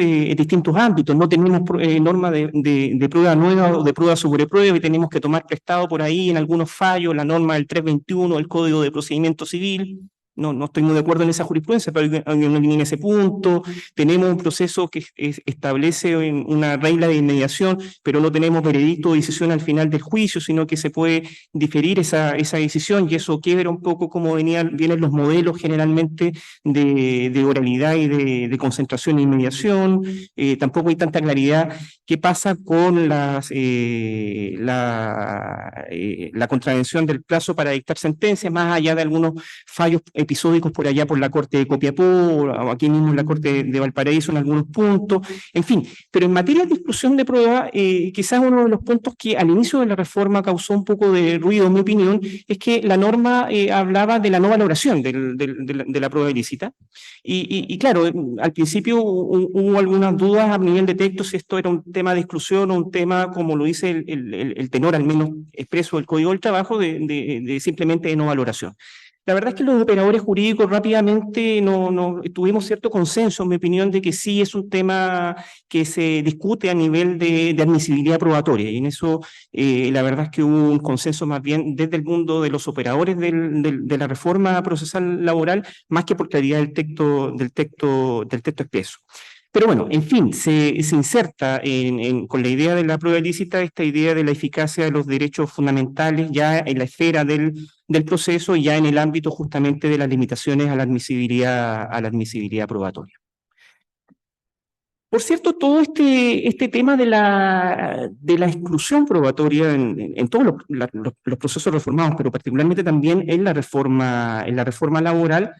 ámbitos. No tenemos norma de prueba nueva o de prueba sobre prueba, y tenemos que tomar prestado por ahí en algunos fallos la norma del 321 del Código de Procedimiento Civil. no estoy muy de acuerdo en esa jurisprudencia, pero hay una línea en ese punto. Tenemos un proceso que establece una regla de inmediación, pero no tenemos veredicto o decisión al final del juicio, sino que se puede diferir esa decisión, y eso quiebra un poco como vienen los modelos generalmente de oralidad y de concentración e inmediación. Tampoco hay tanta claridad qué pasa con la contravención del plazo para dictar sentencias, más allá de algunos fallos episódicos por allá por la Corte de Copiapó, o aquí mismo en la Corte de Valparaíso en algunos puntos, en fin. Pero en materia de exclusión de prueba, quizás uno de los puntos que al inicio de la reforma causó un poco de ruido, en mi opinión, es que la norma hablaba de la no valoración de la prueba ilícita. Y claro, al principio hubo algunas dudas a nivel de texto si esto era un tema de exclusión o un tema, como lo dice el tenor, al menos expreso del Código del Trabajo, de simplemente de no valoración. La verdad es que los operadores jurídicos rápidamente tuvimos cierto consenso, en mi opinión, de que sí es un tema que se discute a nivel de admisibilidad probatoria, y en eso la verdad es que hubo un consenso más bien desde el mundo de los operadores de la reforma procesal laboral, más que por claridad del texto expreso. Pero bueno, en fin, se inserta con la idea de la prueba ilícita esta idea de la eficacia de los derechos fundamentales ya en la esfera del proceso y ya en el ámbito justamente de las limitaciones a la admisibilidad probatoria. Por cierto, todo este tema de la exclusión probatoria en todos los procesos reformados, pero particularmente también en la reforma laboral,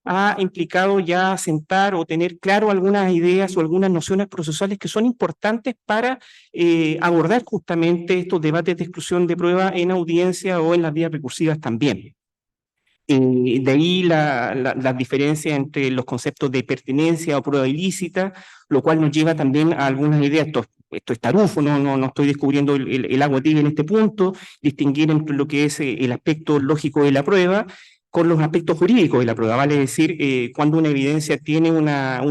ha implicado ya sentar o tener claro algunas ideas o algunas nociones procesales que son importantes para abordar justamente estos debates de exclusión de prueba en audiencia o en las vías recursivas también. De ahí las diferencias entre los conceptos de pertenencia o prueba ilícita, lo cual nos lleva también a algunas ideas. Esto es tarufo, no estoy descubriendo el agua tibia en este punto, distinguir entre lo que es el aspecto lógico de la prueba con los aspectos jurídicos de la prueba, vale decir, cuando una evidencia tiene una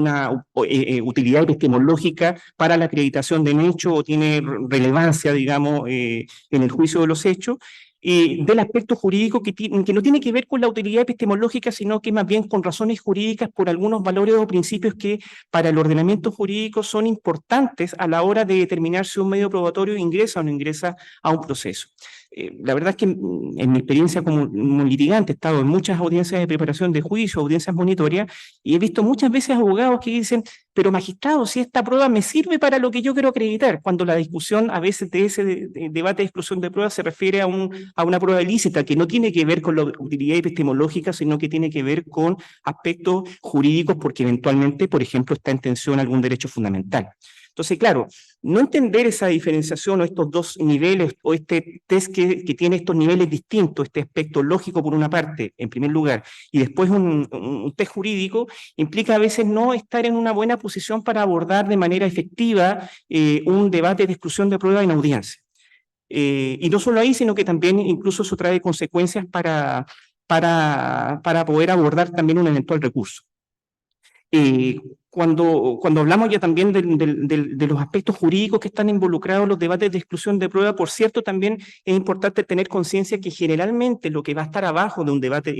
utilidad epistemológica para la acreditación de un hecho o tiene relevancia, digamos, en el juicio de los hechos, del aspecto jurídico que no tiene que ver con la utilidad epistemológica, sino que más bien con razones jurídicas por algunos valores o principios que para el ordenamiento jurídico son importantes a la hora de determinar si un medio probatorio ingresa o no ingresa a un proceso. La verdad es que en mi experiencia como litigante he estado en muchas audiencias de preparación de juicio, audiencias monitorias, y he visto muchas veces abogados que dicen, pero magistrado, si esta prueba me sirve para lo que yo quiero acreditar, cuando la discusión a veces de ese debate de exclusión de pruebas se refiere a una prueba ilícita que no tiene que ver con la utilidad epistemológica, sino que tiene que ver con aspectos jurídicos porque eventualmente, por ejemplo, está en tensión algún derecho fundamental. Entonces, claro, no entender esa diferenciación o estos dos niveles o este test que tiene estos niveles distintos, este aspecto lógico por una parte, en primer lugar, y después un test jurídico, implica a veces no estar en una buena posición para abordar de manera efectiva un debate de exclusión de prueba en audiencia. Y no solo ahí, sino que también incluso eso trae consecuencias para poder abordar también un eventual recurso. Cuando hablamos ya también de los aspectos jurídicos que están involucrados en los debates de exclusión de prueba, por cierto, también es importante tener conciencia que generalmente lo que va a estar abajo en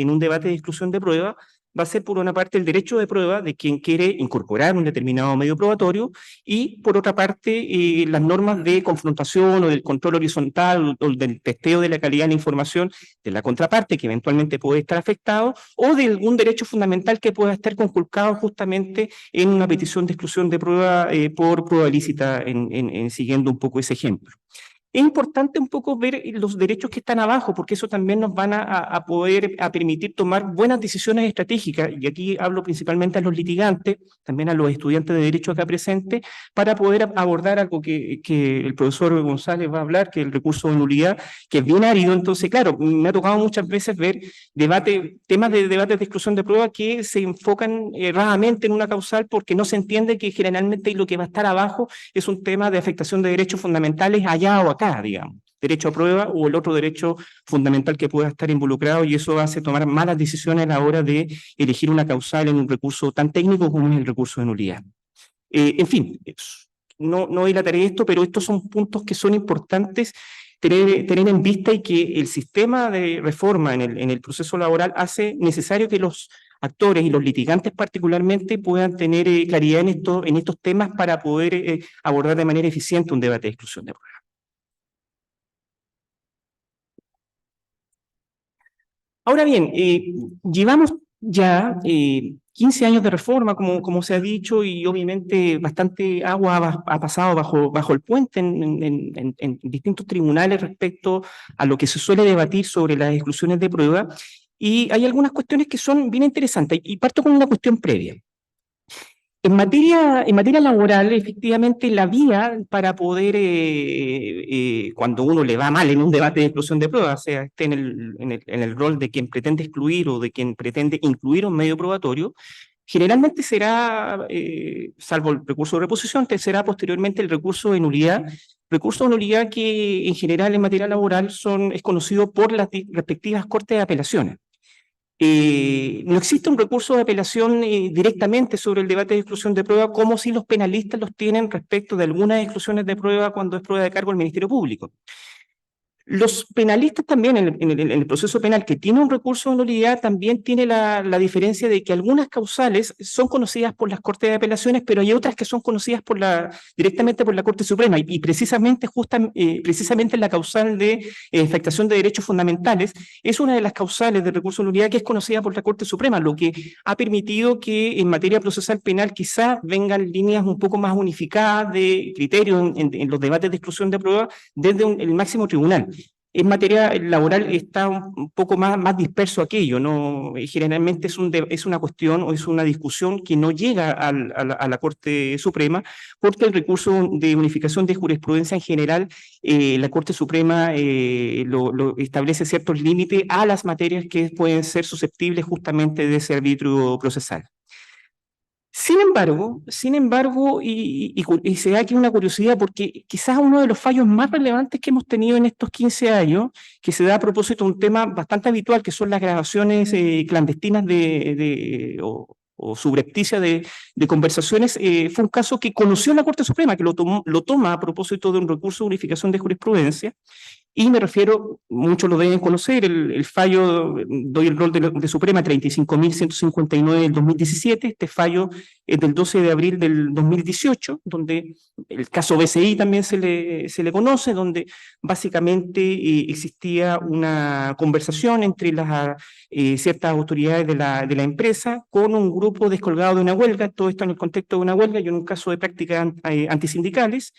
un debate de exclusión de prueba va a ser por una parte el derecho de prueba de quien quiere incorporar un determinado medio probatorio y por otra parte las normas de confrontación o del control horizontal o del testeo de la calidad de la información de la contraparte que eventualmente puede estar afectado o de algún derecho fundamental que pueda estar conculcado justamente en una petición de exclusión de prueba por prueba ilícita, siguiendo un poco ese ejemplo. Es importante un poco ver los derechos que están abajo, porque eso también nos van a permitir tomar buenas decisiones estratégicas, y aquí hablo principalmente a los litigantes, también a los estudiantes de Derecho acá presentes, para poder abordar algo que el profesor González va a hablar, que es el recurso de nulidad, que es bien árido. Entonces, claro, me ha tocado muchas veces ver temas de debates de exclusión de prueba que se enfocan erradamente en una causal porque no se entiende que generalmente lo que va a estar abajo es un tema de afectación de derechos fundamentales allá o acá, digamos, derecho a prueba o el otro derecho fundamental que pueda estar involucrado, y eso hace tomar malas decisiones a la hora de elegir una causal en un recurso tan técnico como es el recurso de nulidad. En fin, no dilataré esto, pero estos son puntos que son importantes tener en vista y que el sistema de reforma en el proceso laboral hace necesario que los actores y los litigantes particularmente puedan tener claridad en estos temas para poder abordar de manera eficiente un debate de exclusión de prueba. Ahora bien, llevamos ya 15 años de reforma, como se ha dicho, y obviamente bastante agua ha pasado bajo el puente en distintos tribunales respecto a lo que se suele debatir sobre las exclusiones de prueba, y hay algunas cuestiones que son bien interesantes, y parto con una cuestión previa. En materia laboral, efectivamente, la vía para poder, cuando uno le va mal en un debate de exclusión de pruebas, sea esté en el rol de quien pretende excluir o de quien pretende incluir un medio probatorio, generalmente será, salvo el recurso de reposición, será posteriormente el recurso de nulidad. Recurso de nulidad que en general en materia laboral es conocido por las respectivas cortes de apelaciones. No existe un recurso de apelación directamente sobre el debate de exclusión de prueba, como si los penalistas los tienen respecto de algunas exclusiones de prueba cuando es prueba de cargo del Ministerio Público. Los penalistas también en el proceso penal que tiene un recurso de nulidad también tiene la diferencia de que algunas causales son conocidas por las Cortes de Apelaciones, pero hay otras que son conocidas directamente por la Corte Suprema y precisamente la causal de afectación de derechos fundamentales es una de las causales de recurso de nulidad que es conocida por la Corte Suprema, lo que ha permitido que en materia procesal penal quizá vengan líneas un poco más unificadas de criterios en los debates de exclusión de prueba desde el máximo tribunal. En materia laboral está un poco más disperso aquello, ¿no? Generalmente es una cuestión o es una discusión que no llega a la Corte Suprema, porque el recurso de unificación de jurisprudencia en general, la Corte Suprema lo establece ciertos límites a las materias que pueden ser susceptibles justamente de ese arbitrio procesal. Sin embargo, y se da aquí una curiosidad, porque quizás uno de los fallos más relevantes que hemos tenido en estos 15 años, que se da a propósito de un tema bastante habitual, que son las grabaciones clandestinas o subrepticias de conversaciones, fue un caso que conoció la Corte Suprema, que lo toma a propósito de un recurso de unificación de jurisprudencia. Y me refiero, muchos lo deben conocer, el fallo, doy el rol de Suprema 35.159 del 2017, este fallo es del 12 de abril del 2018, donde el caso BCI también se le conoce, donde básicamente existía una conversación entre ciertas autoridades de la empresa con un grupo descolgado de una huelga, todo esto en el contexto de una huelga y en un caso de prácticas antisindicales.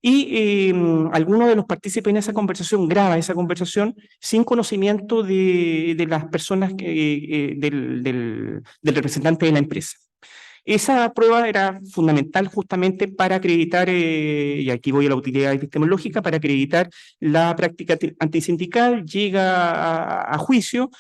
Y alguno de los partícipes en esa conversación graba esa conversación sin conocimiento de las personas, del representante de la empresa. Esa prueba era fundamental justamente para acreditar, y aquí voy a la utilidad epistemológica, para acreditar la práctica antisindical, llega a juicio.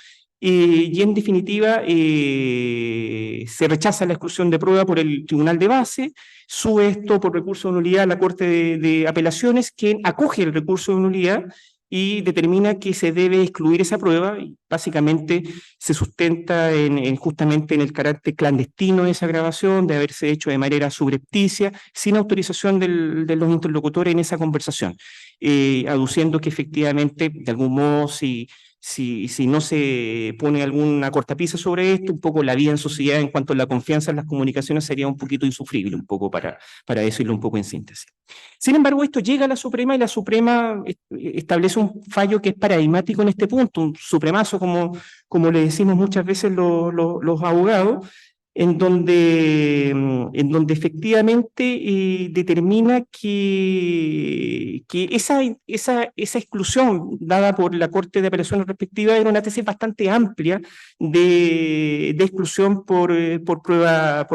Y en definitiva se rechaza la exclusión de prueba por el tribunal de base, sube esto por recurso de nulidad a la Corte de Apelaciones, quien acoge el recurso de nulidad y determina que se debe excluir esa prueba, y básicamente se sustenta justamente en el carácter clandestino de esa grabación, de haberse hecho de manera subrepticia, sin autorización de los interlocutores en esa conversación, aduciendo que efectivamente, de algún modo, si no se pone alguna cortapisa sobre esto, un poco la vida en sociedad en cuanto a la confianza en las comunicaciones sería un poquito insufrible, un poco para decirlo un poco en síntesis. Sin embargo, esto llega a la Suprema y la Suprema establece un fallo que es paradigmático en este punto, un supremazo, como le decimos muchas veces los abogados, en donde efectivamente determina que esa exclusión dada por la Corte de Apelaciones respectiva era una tesis bastante amplia de exclusión por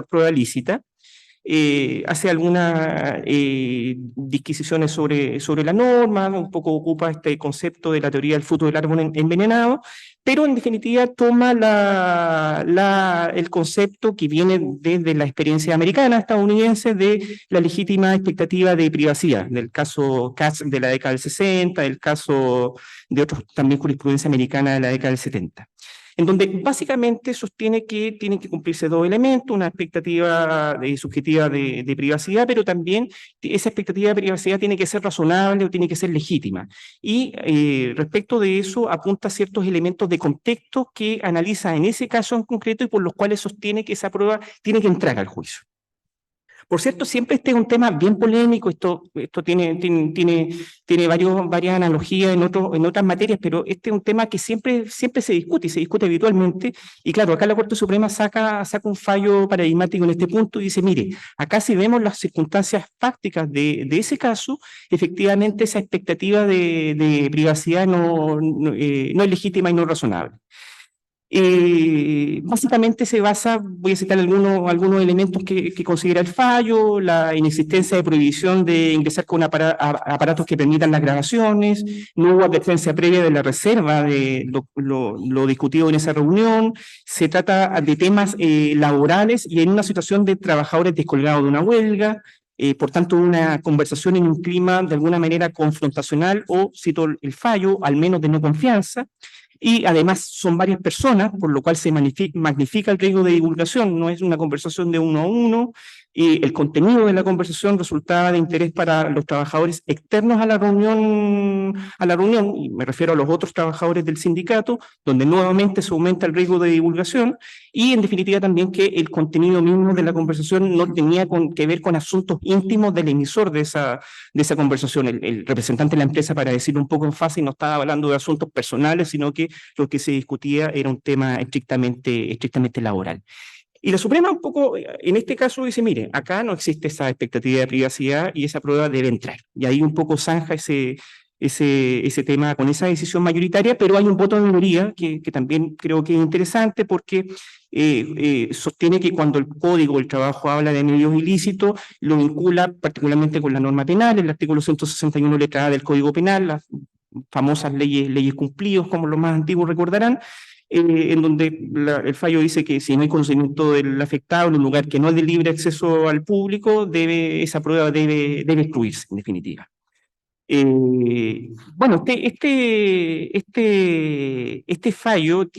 prueba lícita. Hace algunas disquisiciones sobre la norma, un poco ocupa este concepto de la teoría del fruto del árbol envenenado, pero en definitiva toma el concepto que viene desde la experiencia americana, estadounidense, de la legítima expectativa de privacidad, del caso Katz de la década del 60, del caso de otros también jurisprudencia americana de la década del 70. en donde básicamente sostiene que tienen que cumplirse dos elementos, una expectativa subjetiva de privacidad, pero también esa expectativa de privacidad tiene que ser razonable o tiene que ser legítima. Y respecto de eso apunta ciertos elementos de contexto que analiza en ese caso en concreto y por los cuales sostiene que esa prueba tiene que entrar al juicio. Por cierto, siempre este es un tema bien polémico, esto tiene varias analogías en otras materias, pero este es un tema que siempre se discute y se discute habitualmente. Y claro, acá la Corte Suprema saca un fallo paradigmático en este punto y dice, mire, acá si vemos las circunstancias fácticas de ese caso, efectivamente esa expectativa de privacidad no es legítima y no razonable. Básicamente se basa, voy a citar algunos elementos que considera el fallo, la inexistencia de prohibición de ingresar con aparatos que permitan las grabaciones, no hubo advertencia previa de la reserva de lo discutido en esa reunión, se trata de temas laborales y en una situación de trabajadores descolgados de una huelga, por tanto una conversación en un clima de alguna manera confrontacional o, cito el fallo, al menos de no confianza. Y además son varias personas, por lo cual se magnifica el riesgo de divulgación, no es una conversación de uno a uno, y el contenido de la conversación resultaba de interés para los trabajadores externos a la reunión, y me refiero a los otros trabajadores del sindicato, donde nuevamente se aumenta el riesgo de divulgación, y en definitiva también que el contenido mismo de la conversación no tenía que ver con asuntos íntimos del emisor de esa conversación. El representante de la empresa, para decirlo un poco en fácil, no estaba hablando de asuntos personales, sino que lo que se discutía era un tema estrictamente laboral. Y la Suprema un poco, en este caso, dice, mire, acá no existe esa expectativa de privacidad y esa prueba debe entrar. Y ahí un poco zanja ese tema con esa decisión mayoritaria, pero hay un voto de minoría que también creo que es interesante porque sostiene que cuando el Código del Trabajo habla de medios ilícitos, lo vincula particularmente con la norma penal, el artículo 161 letra A del Código Penal, las famosas leyes cumplidos, como los más antiguos recordarán, en donde el fallo dice que si no hay conocimiento del afectado en un lugar que no es de libre acceso al público, esa prueba debe excluirse, en definitiva. Bueno, este fallo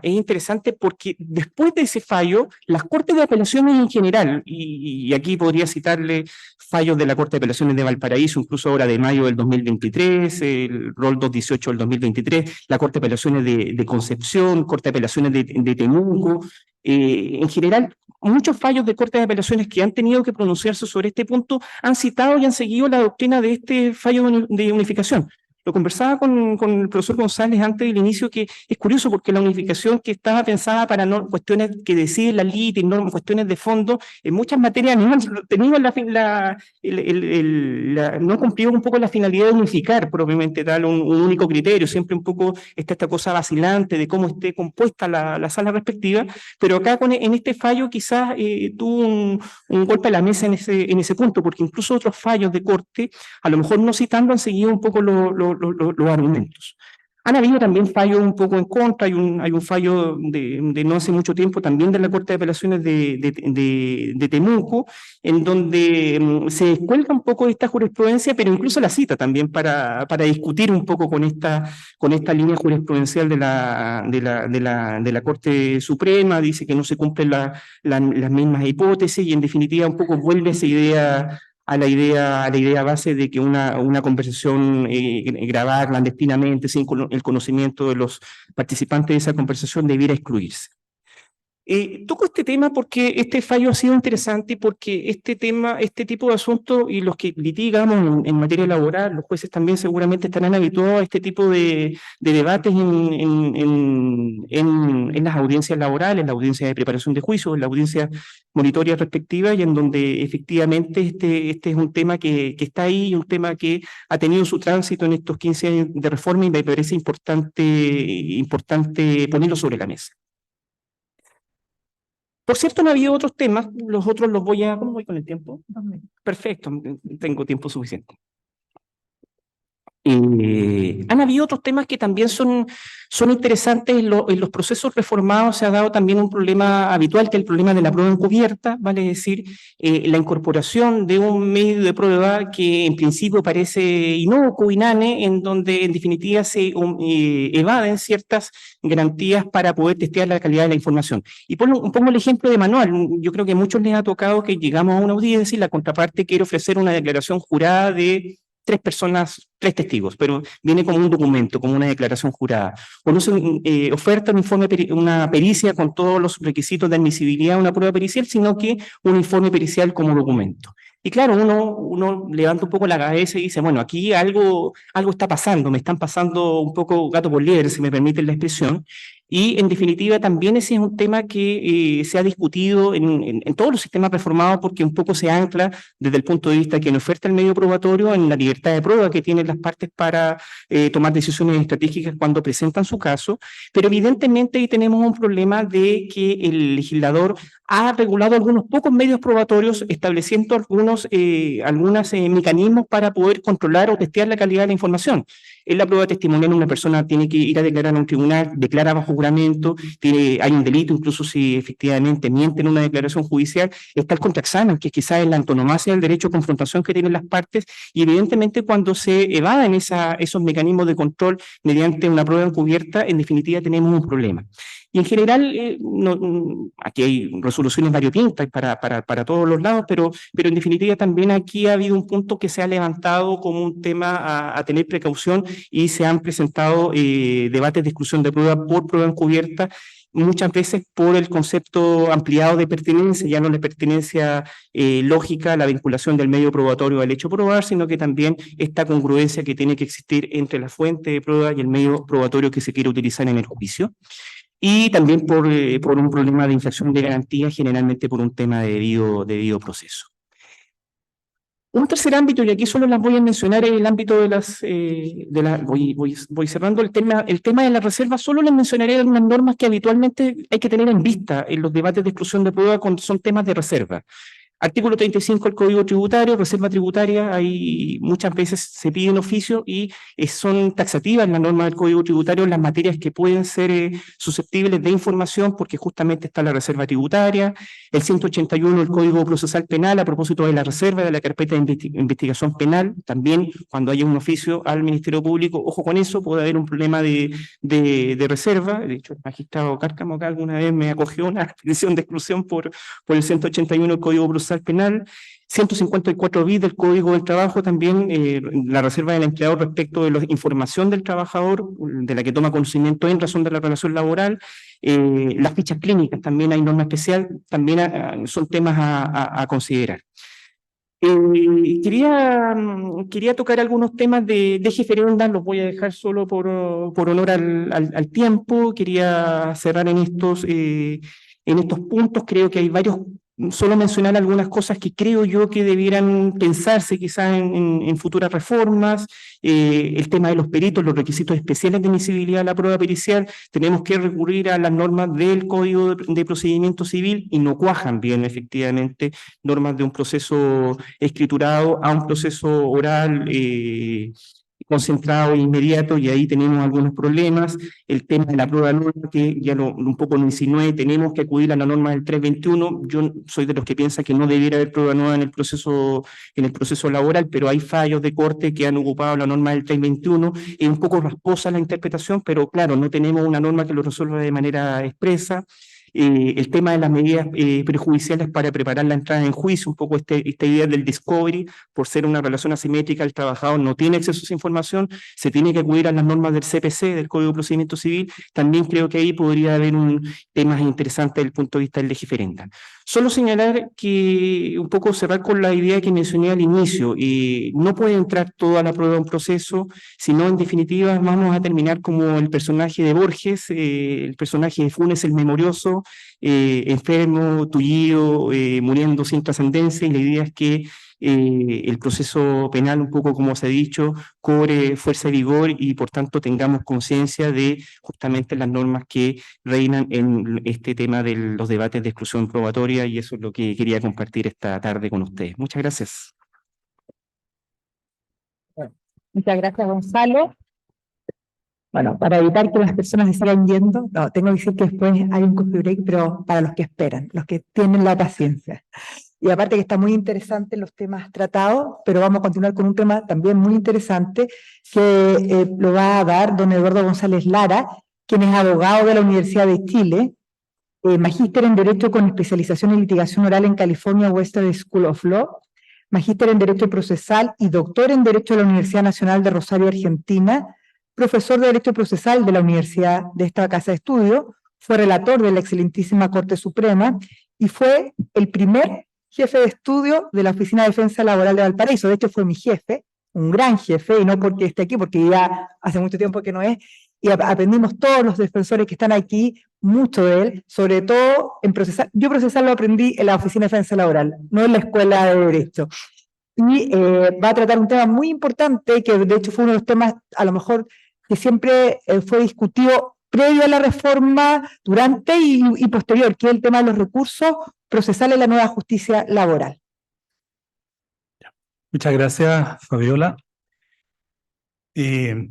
es interesante porque después de ese fallo, las Cortes de Apelaciones en general, y aquí podría citarle fallos de la Corte de Apelaciones de Valparaíso, incluso ahora de mayo del 2023, el ROL 218 del 2023, la Corte de Apelaciones de Concepción, Corte de Apelaciones de Temuco, en general, muchos fallos de Corte de Apelaciones que han tenido que pronunciarse sobre este punto han citado y han seguido la doctrina de este fallo de unificación. Lo conversaba con el profesor González antes del inicio, que es curioso porque la unificación que estaba pensada para cuestiones que decide la LIT, cuestiones de fondo, en muchas materias no han tenido no han cumplido un poco la finalidad de unificar propiamente tal un único criterio, siempre un poco está esta cosa vacilante de cómo esté compuesta la sala respectiva, pero acá en este fallo quizás tuvo un golpe a la mesa en ese punto, porque incluso otros fallos de corte, a lo mejor no citando, han seguido un poco los argumentos. Han habido también fallos un poco en contra, hay un fallo de no hace mucho tiempo también de la Corte de Apelaciones de Temuco, en donde se descuelga un poco de esta jurisprudencia, pero incluso la cita también para discutir un poco con esta línea jurisprudencial de la Corte Suprema, dice que no se cumplen las mismas hipótesis y en definitiva un poco vuelve esa idea a la idea base de que una conversación grabada clandestinamente sin el conocimiento de los participantes de esa conversación debiera excluirse. Toco este tema porque este fallo ha sido interesante y porque este tipo de asuntos y los que litigamos en materia laboral, los jueces también seguramente estarán habituados a este tipo de debates en las audiencias laborales, en la audiencia de preparación de juicio, en la audiencia monitoria respectiva y en donde efectivamente este es un tema que está ahí, un tema que ha tenido su tránsito en estos 15 años de reforma y me parece importante ponerlo sobre la mesa. Por cierto, no ha habido otros temas, los otros los voy a... ¿Cómo voy con el tiempo? Perfecto, tengo tiempo suficiente. Han habido otros temas que también son interesantes. En los procesos reformados se ha dado también un problema habitual, que es el problema de la prueba encubierta, vale decir, la incorporación de un medio de prueba que en principio parece inocuo, inane, en donde en definitiva se evaden ciertas garantías para poder testear la calidad de la información. Y pongo el ejemplo de manual. Yo creo que a muchos les ha tocado que llegamos a una audiencia y la contraparte quiere ofrecer una declaración jurada de 3 personas, 3 testigos, pero viene como un documento, como una declaración jurada. O no se oferta un informe, una pericia con todos los requisitos de admisibilidad de una prueba pericial, sino que un informe pericial como documento. Y claro, uno levanta un poco la cabeza y dice, bueno, aquí algo está pasando, me están pasando un poco gato por liebre, si me permiten la expresión. Y en definitiva también ese es un tema que se ha discutido en todos los sistemas reformados, porque un poco se ancla desde el punto de vista que no oferta el medio probatorio en la libertad de prueba que tienen las partes para tomar decisiones estratégicas cuando presentan su caso, pero evidentemente ahí tenemos un problema de que el legislador ha regulado algunos pocos medios probatorios, estableciendo algunos mecanismos para poder controlar o testear la calidad de la información. En la prueba testimonial una persona tiene que ir a declarar a un tribunal, declara bajo juramento, hay un delito, incluso si efectivamente miente en una declaración judicial, está el contraexamen, que quizás es la antonomasia del derecho de confrontación que tienen las partes, y evidentemente cuando se evaden esos mecanismos de control mediante una prueba encubierta, en definitiva tenemos un problema. Y en general, aquí hay resoluciones variopintas para todos los lados, pero en definitiva también aquí ha habido un punto que se ha levantado como un tema a tener precaución, y se han presentado debates de exclusión de prueba por prueba encubierta, muchas veces por el concepto ampliado de pertinencia, ya no la pertinencia lógica, la vinculación del medio probatorio al hecho probar, sino que también esta congruencia que tiene que existir entre la fuente de prueba y el medio probatorio que se quiere utilizar en el juicio. Y también por un problema de infracción de garantía, generalmente por un tema de debido proceso. Un tercer ámbito, y aquí solo las voy a mencionar, es el ámbito voy cerrando el tema de la reserva. Solo les mencionaré algunas normas que habitualmente hay que tener en vista en los debates de exclusión de prueba cuando son temas de reserva. Artículo 35 del Código Tributario, reserva tributaria, ahí muchas veces se pide en oficio y son taxativas las normas del Código Tributario las materias que pueden ser susceptibles de información, porque justamente está la reserva tributaria. El 181 del Código Procesal Penal, a propósito de la reserva de la carpeta de investigación penal, también cuando haya un oficio al Ministerio Público, ojo con eso, puede haber un problema de reserva. De hecho, el magistrado Cárcamo acá alguna vez me acogió una petición de exclusión por el 181 del Código Procesal Penal. 154 bis del Código del Trabajo también, la reserva del empleador respecto de la información del trabajador, de la que toma conocimiento en razón de la relación laboral. Las fichas clínicas, también hay norma especial, también son temas a considerar. Quería tocar algunos temas de jeferenda, los voy a dejar solo por honor al tiempo. Quería cerrar en estos puntos. Creo que hay varios, solo mencionar algunas cosas que creo yo que debieran pensarse quizás en futuras reformas. El tema de los peritos, los requisitos especiales de admisibilidad a la prueba pericial, tenemos que recurrir a las normas del Código de Procedimiento Civil y no cuajan bien efectivamente normas de un proceso escriturado a un proceso oral concentrado e inmediato, y ahí tenemos algunos problemas. El tema de la prueba nueva, que ya un poco lo insinué, tenemos que acudir a la norma del 321. Yo soy de los que piensa que no debiera haber prueba nueva en el proceso laboral, pero hay fallos de corte que han ocupado la norma del 321. Es un poco rasposa la interpretación, pero claro, no tenemos una norma que lo resuelva de manera expresa. El tema de las medidas prejudiciales para preparar la entrada en juicio, un poco esta idea del discovery, por ser una relación asimétrica, el trabajador no tiene acceso a esa información, se tiene que acudir a las normas del CPC, del Código de Procedimiento Civil. También creo que ahí podría haber un tema interesante desde el punto de vista del legiferenda. Solo señalar que un poco cerrar con la idea que mencioné al inicio, no puede entrar toda la prueba en proceso, sino en definitiva vamos a terminar como el personaje de Borges, el personaje de Funes el Memorioso, enfermo, tullido, muriendo sin trascendencia, y la idea es que el proceso penal, un poco como se ha dicho, cobre fuerza y vigor, y por tanto tengamos conciencia de justamente las normas que reinan en este tema de los debates de exclusión probatoria, y eso es lo que quería compartir esta tarde con ustedes. Muchas gracias. Muchas gracias, Gonzalo. Bueno, para evitar que las personas se sigan yendo, no, tengo que decir que después hay un coffee break, pero para los que esperan, los que tienen la paciencia. Y aparte que está muy interesante los temas tratados, pero vamos a continuar con un tema también muy interesante que lo va a dar don Eduardo González Lara, quien es abogado de la Universidad de Chile, magíster en Derecho con especialización en litigación oral en California Western School of Law, magíster en Derecho Procesal y doctor en Derecho de la Universidad Nacional de Rosario, Argentina, profesor de Derecho Procesal de la Universidad de esta Casa de Estudio, fue relator de la excelentísima Corte Suprema y fue el primer jefe de estudio de la Oficina de Defensa Laboral de Valparaíso. De hecho, fue mi jefe, un gran jefe, y no porque esté aquí, porque ya hace mucho tiempo que no es, y aprendimos todos los defensores que están aquí, mucho de él, sobre todo en procesal. Yo procesal lo aprendí en la Oficina de Defensa Laboral, no en la Escuela de Derecho. Y va a tratar un tema muy importante, que de hecho fue uno de los temas, a lo mejor, que siempre fue discutido previo a la reforma, durante y posterior, que es el tema de los recursos procesales en la nueva justicia laboral. Muchas gracias, Fabiola.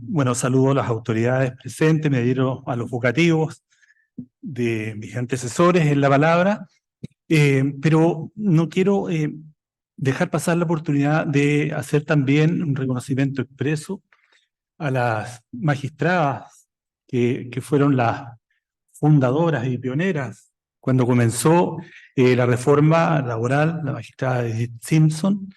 Bueno, saludo a las autoridades presentes, me adhiero a los vocativos de mis antecesores en la palabra, pero no quiero dejar pasar la oportunidad de hacer también un reconocimiento expreso a las magistradas que fueron las fundadoras y pioneras cuando comenzó la reforma laboral, la magistrada Edith Simpson,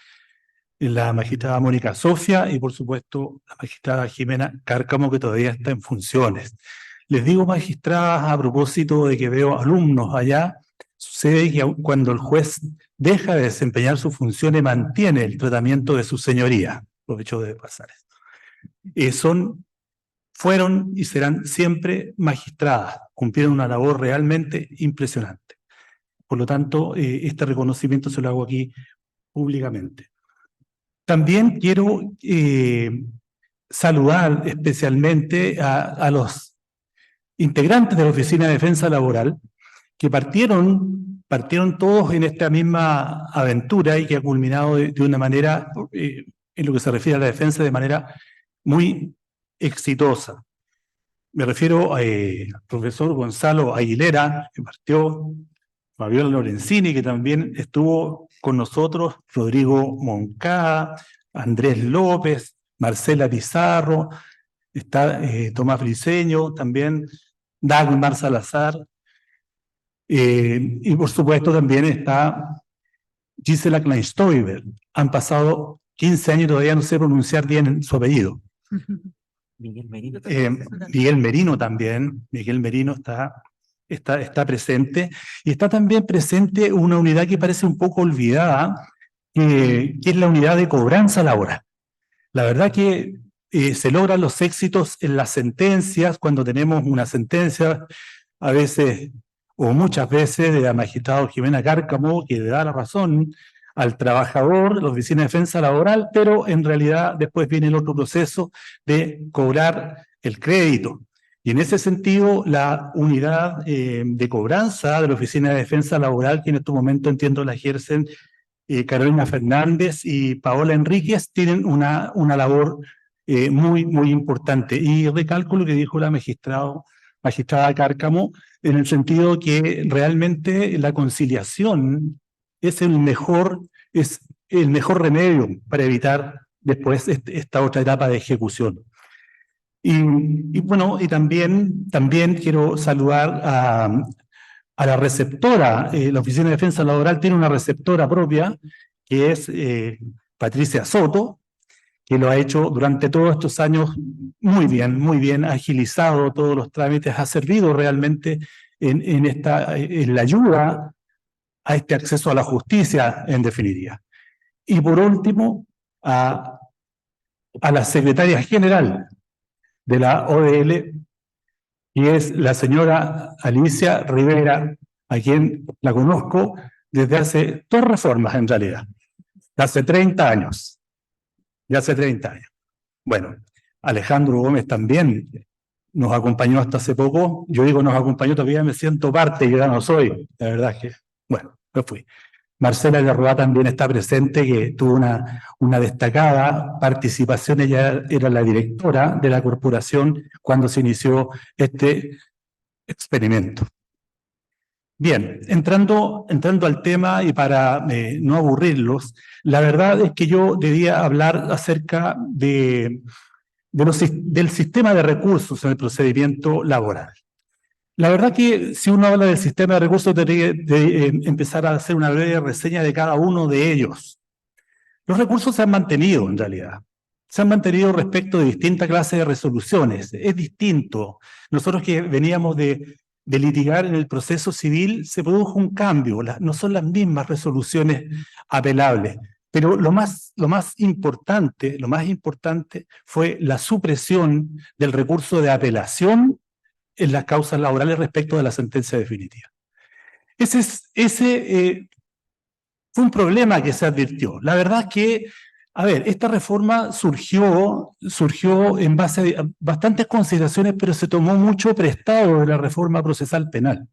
la magistrada Mónica Sofia y por supuesto la magistrada Jimena Cárcamo, que todavía está en funciones. Les digo magistradas a propósito de que veo alumnos allá. Sucede que cuando el juez deja de desempeñar sus funciones mantiene el tratamiento de su señoría. Aprovecho de pasar esto. Fueron y serán siempre magistradas, cumplieron una labor realmente impresionante. Por lo tanto, este reconocimiento se lo hago aquí públicamente. También quiero saludar especialmente a los integrantes de la Oficina de Defensa Laboral que partieron todos en esta misma aventura y que ha culminado de una manera, en lo que se refiere a la defensa, de manera muy exitosa. Me refiero al profesor Gonzalo Aguilera, que partió, Fabiola Lorenzini, que también estuvo con nosotros, Rodrigo Moncada, Andrés López, Marcela Pizarro, está Tomás Briceño, también Dagmar Salazar, y por supuesto también está Gisela Kleinstoiber. Han pasado 15 años y todavía no sé pronunciar bien su apellido. Miguel Merino también, Miguel Merino está presente, y está también presente una unidad que parece un poco olvidada, que es la unidad de cobranza laboral. La verdad que se logran los éxitos en las sentencias, cuando tenemos una sentencia, a veces o muchas veces, de la magistrada Jimena Cárcamo, que le da la razón al trabajador, la Oficina de Defensa Laboral, pero en realidad después viene el otro proceso de cobrar el crédito. Y en ese sentido, la unidad de cobranza de la Oficina de Defensa Laboral, que en este momento entiendo la ejercen Carolina Fernández y Paola Enríquez, tienen una labor muy importante. Y recalco lo que dijo la magistrada Cárcamo, en el sentido que realmente la conciliación es el mejor remedio para evitar después esta otra etapa de ejecución. Y bueno, y también quiero saludar a la receptora. La Oficina de Defensa Laboral tiene una receptora propia, que es Patricia Soto, que lo ha hecho durante todos estos años muy bien, ha agilizado todos los trámites, ha servido realmente en la ayuda a este acceso a la justicia, en definitiva. Y por último, a la secretaria general de la ODL, y es la señora Alicia Rivera, a quien la conozco desde hace 2 reformas en realidad, de hace 30 años. Bueno, Alejandro Gómez también nos acompañó hasta hace poco. Yo digo nos acompañó, todavía me siento parte, yo ya no soy, la verdad es que, bueno, me fui. Marcela Lerroa también está presente, que tuvo una destacada participación. Ella era la directora de la corporación cuando se inició este experimento. Bien, entrando al tema y para no aburrirlos, la verdad es que yo debía hablar acerca del sistema de recursos en el procedimiento laboral. La verdad que si uno habla del sistema de recursos, debería empezar a hacer una breve reseña de cada uno de ellos. Los recursos se han mantenido en realidad. Se han mantenido respecto de distintas clases de resoluciones. Es distinto. Nosotros que veníamos de litigar en el proceso civil, se produjo un cambio. No son las mismas resoluciones apelables. Pero lo más importante fue la supresión del recurso de apelación en las causas laborales respecto de la sentencia definitiva. Ese fue un problema que se advirtió. La verdad es que, a ver, esta reforma surgió en base a bastantes consideraciones, pero se tomó mucho prestado de la reforma procesal penal.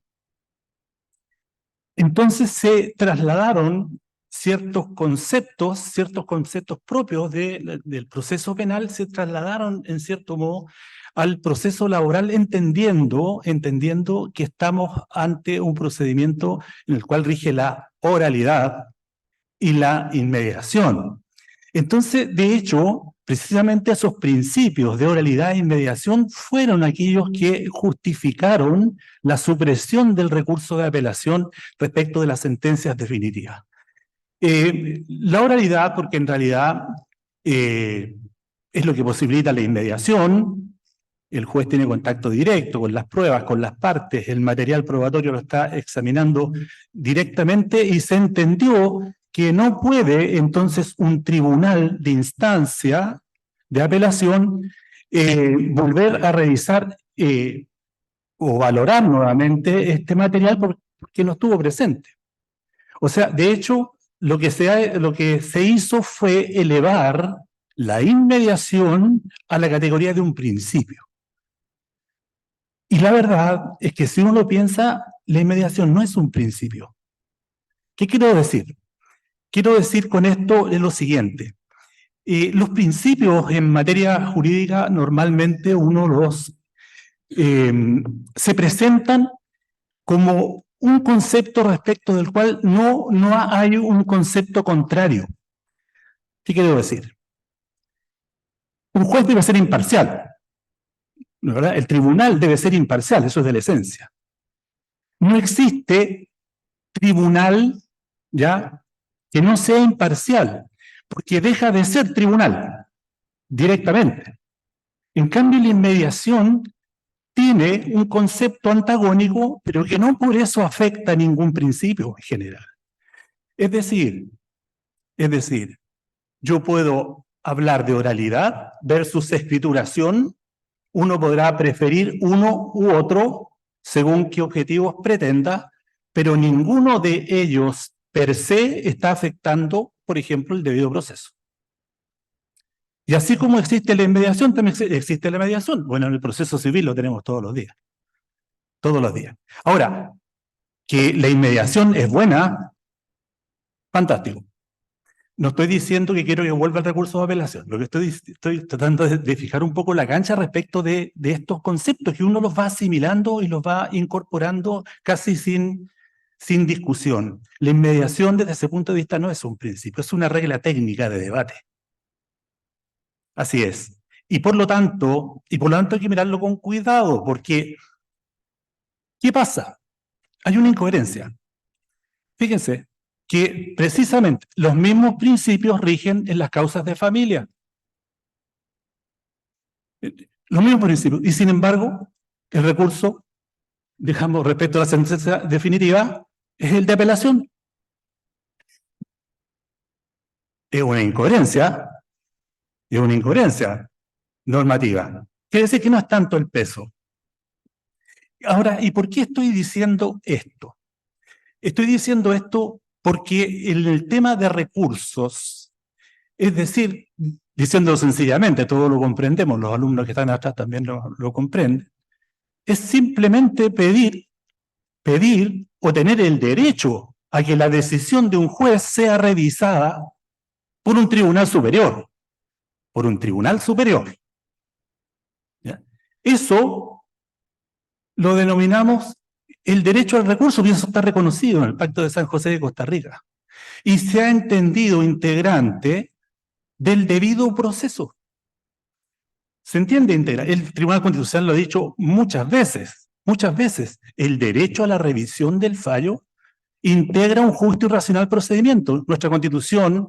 Entonces se trasladaron ciertos conceptos propios del proceso penal, se trasladaron en cierto modo al proceso laboral, entendiendo que estamos ante un procedimiento en el cual rige la oralidad y la inmediación. Entonces, de hecho, precisamente esos principios de oralidad e inmediación fueron aquellos que justificaron la supresión del recurso de apelación respecto de las sentencias definitivas. La oralidad, porque en realidad es lo que posibilita la inmediación. El juez tiene contacto directo con las pruebas, con las partes, el material probatorio lo está examinando directamente y se entendió que no puede entonces un tribunal de instancia de apelación volver a revisar o valorar nuevamente este material porque no estuvo presente. O sea, de hecho, lo que se hizo fue elevar la inmediación a la categoría de un principio. Y la verdad es que si uno lo piensa, la inmediación no es un principio. ¿Qué quiero decir? Quiero decir con esto lo siguiente. Los principios en materia jurídica normalmente se presentan como un concepto respecto del cual no hay un concepto contrario. ¿Qué quiero decir? Un juez debe ser imparcial, ¿verdad? El tribunal debe ser imparcial, eso es de la esencia. No existe tribunal, ¿ya?, que no sea imparcial, porque deja de ser tribunal directamente. En cambio, la inmediación tiene un concepto antagónico, pero que no por eso afecta a ningún principio en general. Es decir, yo puedo hablar de oralidad versus escrituración. Uno podrá preferir uno u otro según qué objetivos pretenda, pero ninguno de ellos per se está afectando, por ejemplo, el debido proceso. Y así como existe la inmediación, también existe la mediación. Bueno, en el proceso civil lo tenemos todos los días. Todos los días. Ahora, que la inmediación es buena, fantástico. No estoy diciendo que quiero que vuelva el recurso de apelación. Lo que estoy tratando de fijar un poco la cancha respecto de estos conceptos, que uno los va asimilando y los va incorporando casi sin discusión. La inmediación desde ese punto de vista no es un principio, es una regla técnica de debate. Así es. Y por lo tanto hay que mirarlo con cuidado, porque ¿qué pasa? Hay una incoherencia. Fíjense que precisamente los mismos principios rigen en las causas de familia. Los mismos principios. Y sin embargo, el recurso, digamos, respecto a la sentencia definitiva, es el de apelación. Es una incoherencia normativa. Quiere decir que no es tanto el peso. Ahora, ¿y por qué estoy diciendo esto? Estoy diciendo esto porque en el tema de recursos, es decir, diciéndolo sencillamente, todos lo comprendemos, los alumnos que están atrás también lo comprenden, es simplemente pedir o tener el derecho a que la decisión de un juez sea revisada por un tribunal superior. Por un tribunal superior. ¿Ya? Eso lo denominamos el derecho al recurso, y eso está reconocido en el Pacto de San José de Costa Rica. Y se ha entendido integrante del debido proceso. ¿Se entiende integral? El Tribunal Constitucional lo ha dicho muchas veces, el derecho a la revisión del fallo integra un justo y racional procedimiento. Nuestra Constitución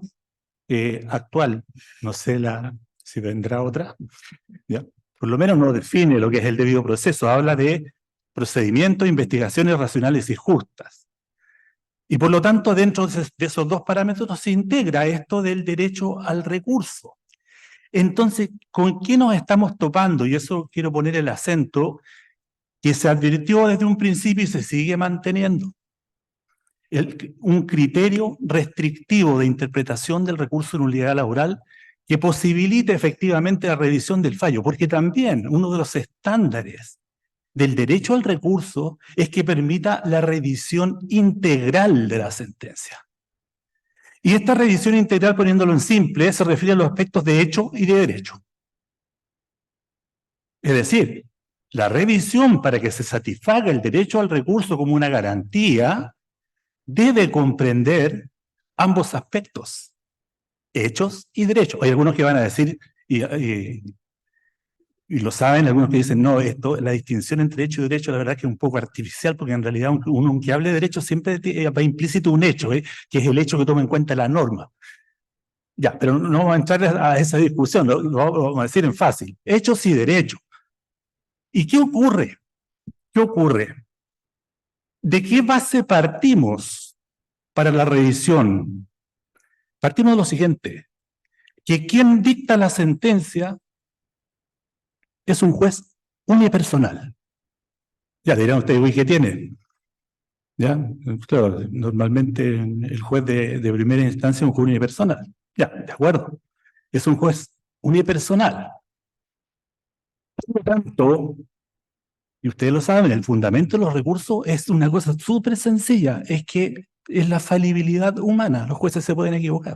actual, no sé si vendrá otra, ¿ya? Por lo menos no define lo que es el debido proceso, habla de procedimientos, investigaciones racionales y justas. Y por lo tanto, dentro de esos dos parámetros se integra esto del derecho al recurso. Entonces, ¿con qué nos estamos topando? Y eso quiero poner el acento, que se advirtió desde un principio y se sigue manteniendo. Un criterio restrictivo de interpretación del recurso de nulidad laboral que posibilite efectivamente la revisión del fallo, porque también uno de los estándares del derecho al recurso es que permita la revisión integral de la sentencia. Y esta revisión integral, poniéndolo en simple, se refiere a los aspectos de hecho y de derecho. Es decir, la revisión para que se satisfaga el derecho al recurso como una garantía debe comprender ambos aspectos, hechos y derechos. Hay algunos que van a decir, y lo saben, algunos que dicen, no, la distinción entre hecho y derecho la verdad que es un poco artificial, porque en realidad uno aunque hable de derecho siempre va implícito un hecho, que es el hecho que toma en cuenta la norma. Ya, pero no vamos a entrar a esa discusión, lo vamos a decir en fácil, hechos y derechos. ¿Y qué ocurre? ¿Qué ocurre? ¿De qué base partimos para la revisión? Partimos de lo siguiente, que quien dicta la sentencia es un juez unipersonal. Ya dirán ustedes, ¿qué tiene? ¿Ya? Claro, normalmente el juez de primera instancia es un juez unipersonal. Ya, de acuerdo. Es un juez unipersonal. Por lo tanto, y ustedes lo saben, el fundamento de los recursos es una cosa súper sencilla, es que es la falibilidad humana. Los jueces se pueden equivocar.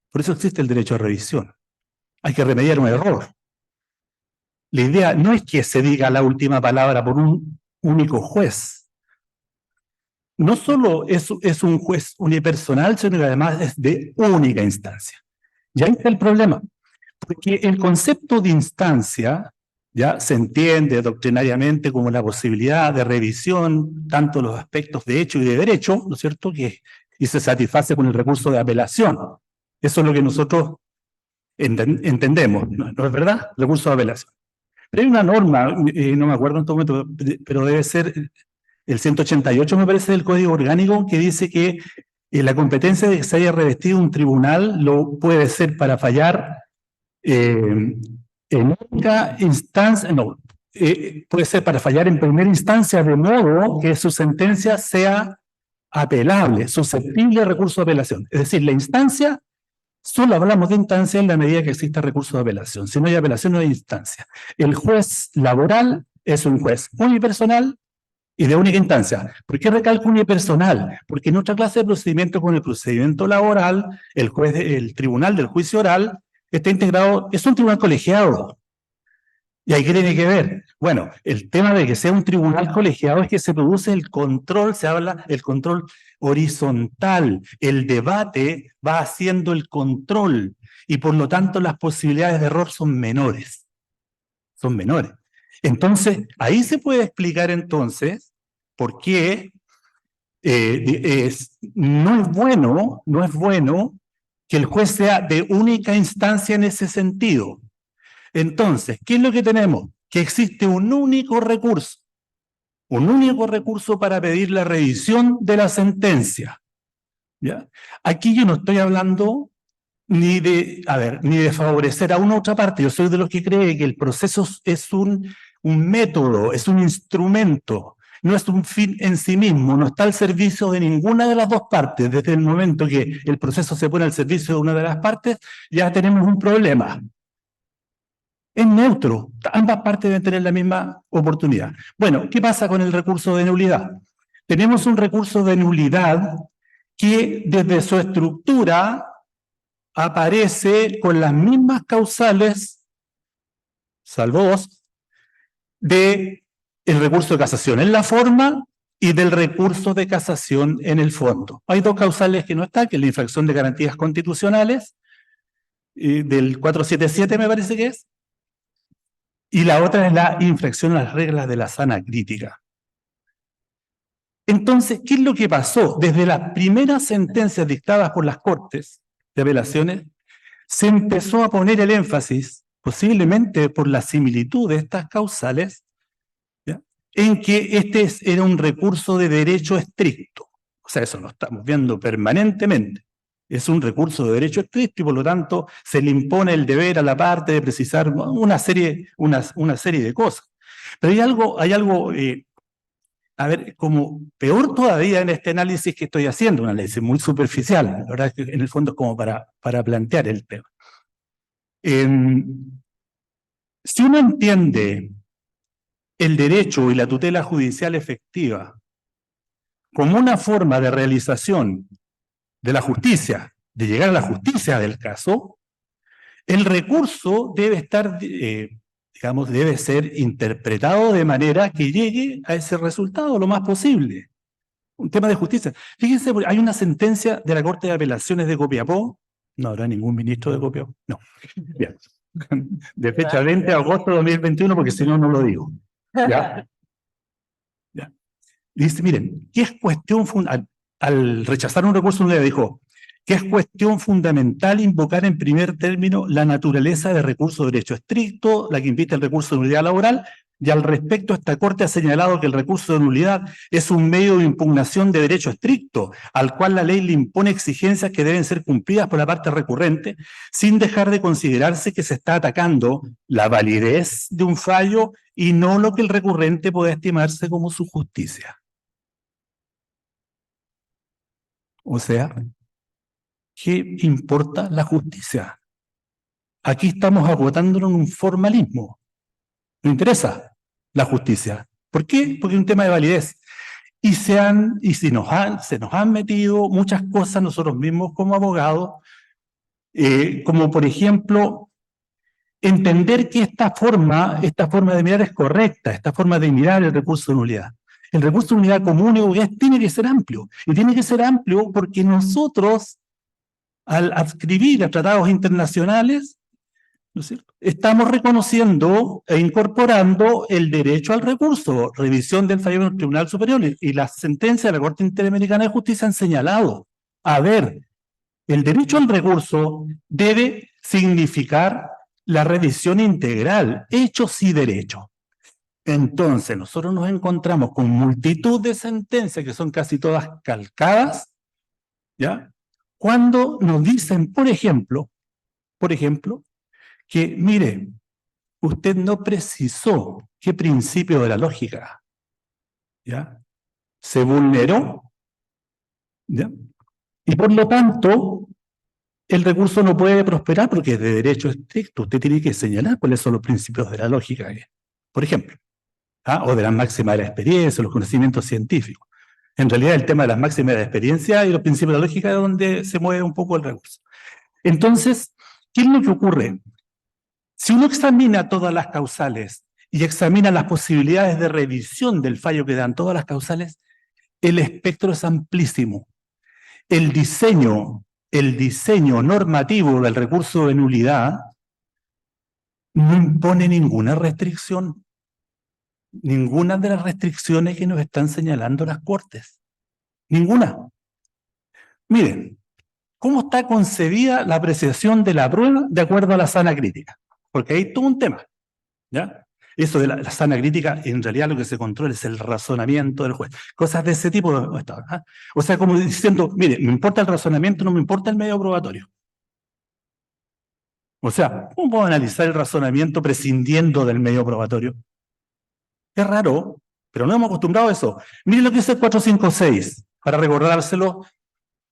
Por eso existe el derecho a revisión. Hay que remediar un error. La idea no es que se diga la última palabra por un único juez. No solo es un juez unipersonal, sino que además es de única instancia. Y ahí está el problema. Porque el concepto de instancia ya se entiende doctrinariamente como la posibilidad de revisión tanto de los aspectos de hecho y de derecho, ¿no es cierto? Y se satisface con el recurso de apelación. Eso es lo que nosotros entendemos, ¿no es verdad? Recurso de apelación. Pero hay una norma, no me acuerdo en este momento, pero debe ser el 188, me parece, del Código Orgánico, que dice que la competencia de que se haya revestido un tribunal lo puede ser para fallar en única instancia, no, puede ser para fallar en primera instancia de modo que su sentencia sea apelable, susceptible de recurso de apelación. Es decir, la instancia, solo hablamos de instancia en la medida que exista recurso de apelación. Si no hay apelación, no hay instancia. El juez laboral es un juez unipersonal y de única instancia. ¿Por qué recalco unipersonal? Porque en otra clase de procedimiento, con el procedimiento laboral, el tribunal del juicio oral está integrado, es un tribunal colegiado. ¿Y ahí qué tiene que ver? Bueno, el tema de que sea un tribunal colegiado es que se produce el control, se habla del control horizontal. El debate va haciendo el control y por lo tanto las posibilidades de error son menores. Son menores. Entonces, ahí se puede explicar entonces por qué no es bueno que el juez sea de única instancia en ese sentido. Entonces, ¿qué es lo que tenemos? Que existe un único recurso para pedir la revisión de la sentencia. ¿Ya? Aquí yo no estoy hablando ni de favorecer a una u otra parte. Yo soy de los que cree que el proceso es un método, es un instrumento, no es un fin en sí mismo, no está al servicio de ninguna de las dos partes. Desde el momento que el proceso se pone al servicio de una de las partes, ya tenemos un problema. Es neutro, ambas partes deben tener la misma oportunidad. Bueno, ¿qué pasa con el recurso de nulidad? Tenemos un recurso de nulidad que desde su estructura aparece con las mismas causales, salvo dos, de el recurso de casación en la forma y del recurso de casación en el fondo. Hay dos causales que no están, que es la infracción de garantías constitucionales, del 477 me parece que es, y la otra es la infracción a las reglas de la sana crítica. Entonces, ¿qué es lo que pasó? Desde las primeras sentencias dictadas por las Cortes de Apelaciones, se empezó a poner el énfasis, posiblemente por la similitud de estas causales, ¿ya?, en que era un recurso de derecho estricto. O sea, eso lo estamos viendo permanentemente. Es un recurso de derecho estricto y por lo tanto se le impone el deber a la parte de precisar una serie de cosas. Pero hay algo a ver, como peor todavía en este análisis que estoy haciendo, un análisis muy superficial, la verdad es que en el fondo es como para plantear el tema. Si uno entiende el derecho y la tutela judicial efectiva como una forma de realización de la justicia, de llegar a la justicia del caso, el recurso debe estar, digamos, debe ser interpretado de manera que llegue a ese resultado lo más posible. Un tema de justicia. Fíjense, hay una sentencia de la Corte de Apelaciones de Copiapó, no habrá ningún ministro de Copiapó, no. Bien. De fecha 20 de agosto de 2021, porque si no, no lo digo. ¿Ya? ¿Ya? Dice, miren, ¿qué es cuestión fundamental? Al rechazar un recurso, uno le dijo que es cuestión fundamental invocar en primer término la naturaleza de recurso de derecho estricto, la que impide el recurso de nulidad laboral, y al respecto esta Corte ha señalado que el recurso de nulidad es un medio de impugnación de derecho estricto, al cual la ley le impone exigencias que deben ser cumplidas por la parte recurrente, sin dejar de considerarse que se está atacando la validez de un fallo y no lo que el recurrente puede estimarse como su justicia. O sea, ¿qué importa la justicia? Aquí estamos agotándonos en un formalismo. No interesa la justicia. ¿Por qué? Porque es un tema de validez. Y se nos han metido muchas cosas nosotros mismos como abogados, como por ejemplo, entender que esta forma de mirar es correcta, esta forma de mirar el recurso de nulidad. El recurso de nulidad común tiene que ser amplio. Y tiene que ser amplio porque nosotros, al adscribir a tratados internacionales, ¿no es cierto?, estamos reconociendo e incorporando el derecho al recurso, revisión del fallo del Tribunal Superior, y las sentencias de la Corte Interamericana de Justicia han señalado, a ver, el derecho al recurso debe significar la revisión integral, hechos y derechos. Entonces, nosotros nos encontramos con multitud de sentencias que son casi todas calcadas, ¿ya?, cuando nos dicen, por ejemplo, que, mire, usted no precisó qué principio de la lógica, ¿ya?, se vulneró, ¿ya?, y por lo tanto, el recurso no puede prosperar porque es de derecho estricto. Usted tiene que señalar cuáles son los principios de la lógica, por ejemplo, o de las máximas de la experiencia, los conocimientos científicos. En realidad, el tema de las máximas de la experiencia y los principios de la lógica es donde se mueve un poco el recurso. Entonces, ¿qué es lo que ocurre? Si uno examina todas las causales y examina las posibilidades de revisión del fallo que dan todas las causales, el espectro es amplísimo. El diseño normativo del recurso de nulidad no impone ninguna restricción. Ninguna de las restricciones que nos están señalando las Cortes. Ninguna. Miren, ¿cómo está concebida la apreciación de la prueba de acuerdo a la sana crítica? Porque hay todo un tema, ¿ya? Eso de la sana crítica, en realidad lo que se controla es el razonamiento del juez. Cosas de ese tipo. ¿Ah? O sea, como diciendo, mire, me importa el razonamiento, no me importa el medio probatorio. O sea, ¿cómo puedo analizar el razonamiento prescindiendo del medio probatorio? Es raro, pero no hemos acostumbrado a eso. Miren lo que dice el 456, para recordárselo,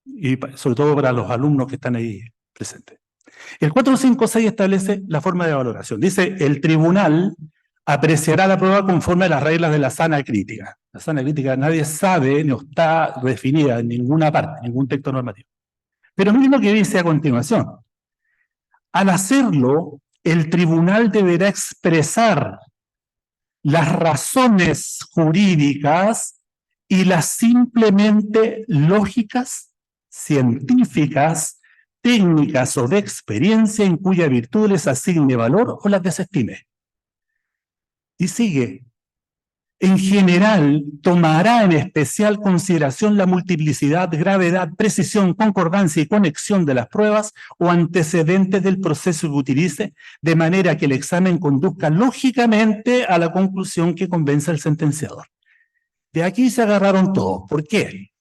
y sobre todo para los alumnos que están ahí presentes. El 456 establece la forma de valoración. Dice, el tribunal apreciará la prueba conforme a las reglas de la sana crítica. La sana crítica nadie sabe, no está definida en ninguna parte, en ningún texto normativo. Pero miren lo que dice a continuación. Al hacerlo, el tribunal deberá expresar las razones jurídicas y las simplemente lógicas, científicas, técnicas o de experiencia en cuya virtud les asigne valor o las desestime. Y sigue. En general, tomará en especial consideración la multiplicidad, gravedad, precisión, concordancia y conexión de las pruebas o antecedentes del proceso que utilice, de manera que el examen conduzca lógicamente a la conclusión que convenza al sentenciador. De aquí se agarraron todos. ¿Por qué?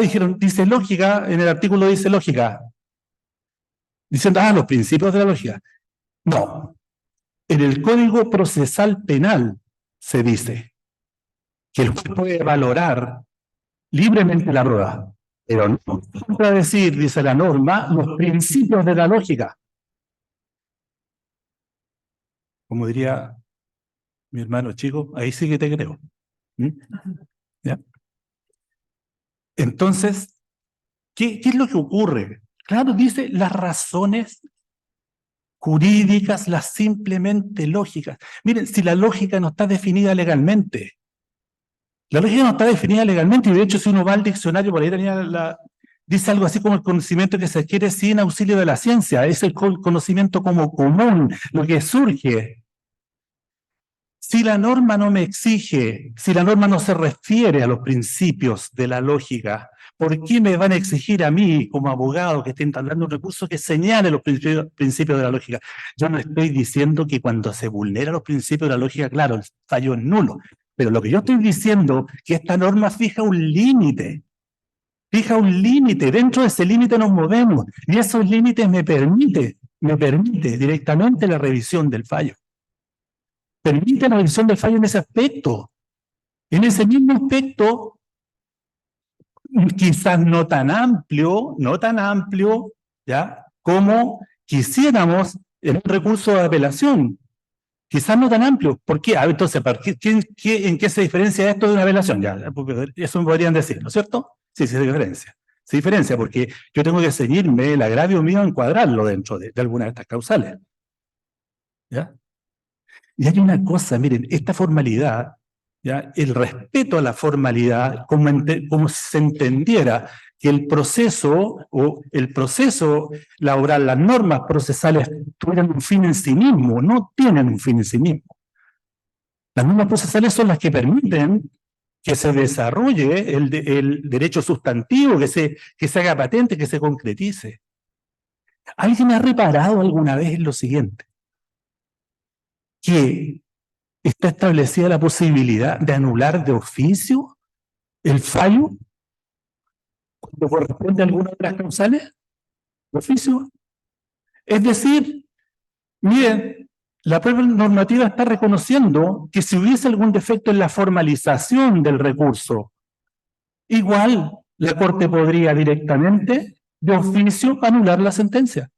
Dijeron, dice lógica, en el artículo dice lógica. Diciendo, los principios de la lógica. No. En el Código Procesal Penal se dice que el juez puede valorar libremente la prueba, pero no contradecir, dice la norma, los principios de la lógica. Como diría mi hermano chico, ahí sí que te creo. ¿Ya? Entonces, ¿qué es lo que ocurre? Claro, dice las razones jurídicas, las simplemente lógicas. Miren, si la lógica no está definida legalmente, la lógica no está definida legalmente, y de hecho si uno va al diccionario, por ahí dice algo así como el conocimiento que se adquiere sin auxilio de la ciencia, es el conocimiento como común, lo que surge. Si la norma no me exige, si la norma no se refiere a los principios de la lógica, ¿por qué me van a exigir a mí, como abogado que esté entablando un recurso, que señale los principios de la lógica? Yo no estoy diciendo que cuando se vulneran los principios de la lógica, claro, el fallo es nulo. Pero lo que yo estoy diciendo es que esta norma fija un límite. Fija un límite. Dentro de ese límite nos movemos. Y esos límites me permite directamente la revisión del fallo. Permite la revisión del fallo en ese aspecto. En ese mismo aspecto, quizás no tan amplio, ¿ya? Como quisiéramos en un recurso de apelación. Quizás no tan amplio. ¿Por qué? Entonces, ¿en qué se diferencia esto de una apelación? Ya, eso me podrían decir, ¿no es cierto? Sí, se diferencia. Se diferencia porque yo tengo que ceñirme el agravio mío, encuadrarlo dentro de alguna de estas causales. ¿Ya? Y hay una cosa, miren, esta formalidad, ¿ya? El respeto a la formalidad, como si se entendiera que el proceso laboral, las normas procesales tuvieran un fin en sí mismo, no tienen un fin en sí mismo. Las normas procesales son las que permiten que se desarrolle el derecho sustantivo, que se haga patente, que se concretice. ¿Alguien ha reparado alguna vez en lo siguiente? Que está establecida la posibilidad de anular de oficio el fallo cuando corresponde a alguna de las causales de oficio. Es decir, miren, la propia normativa está reconociendo que si hubiese algún defecto en la formalización del recurso, igual la Corte podría directamente, de oficio, anular la sentencia.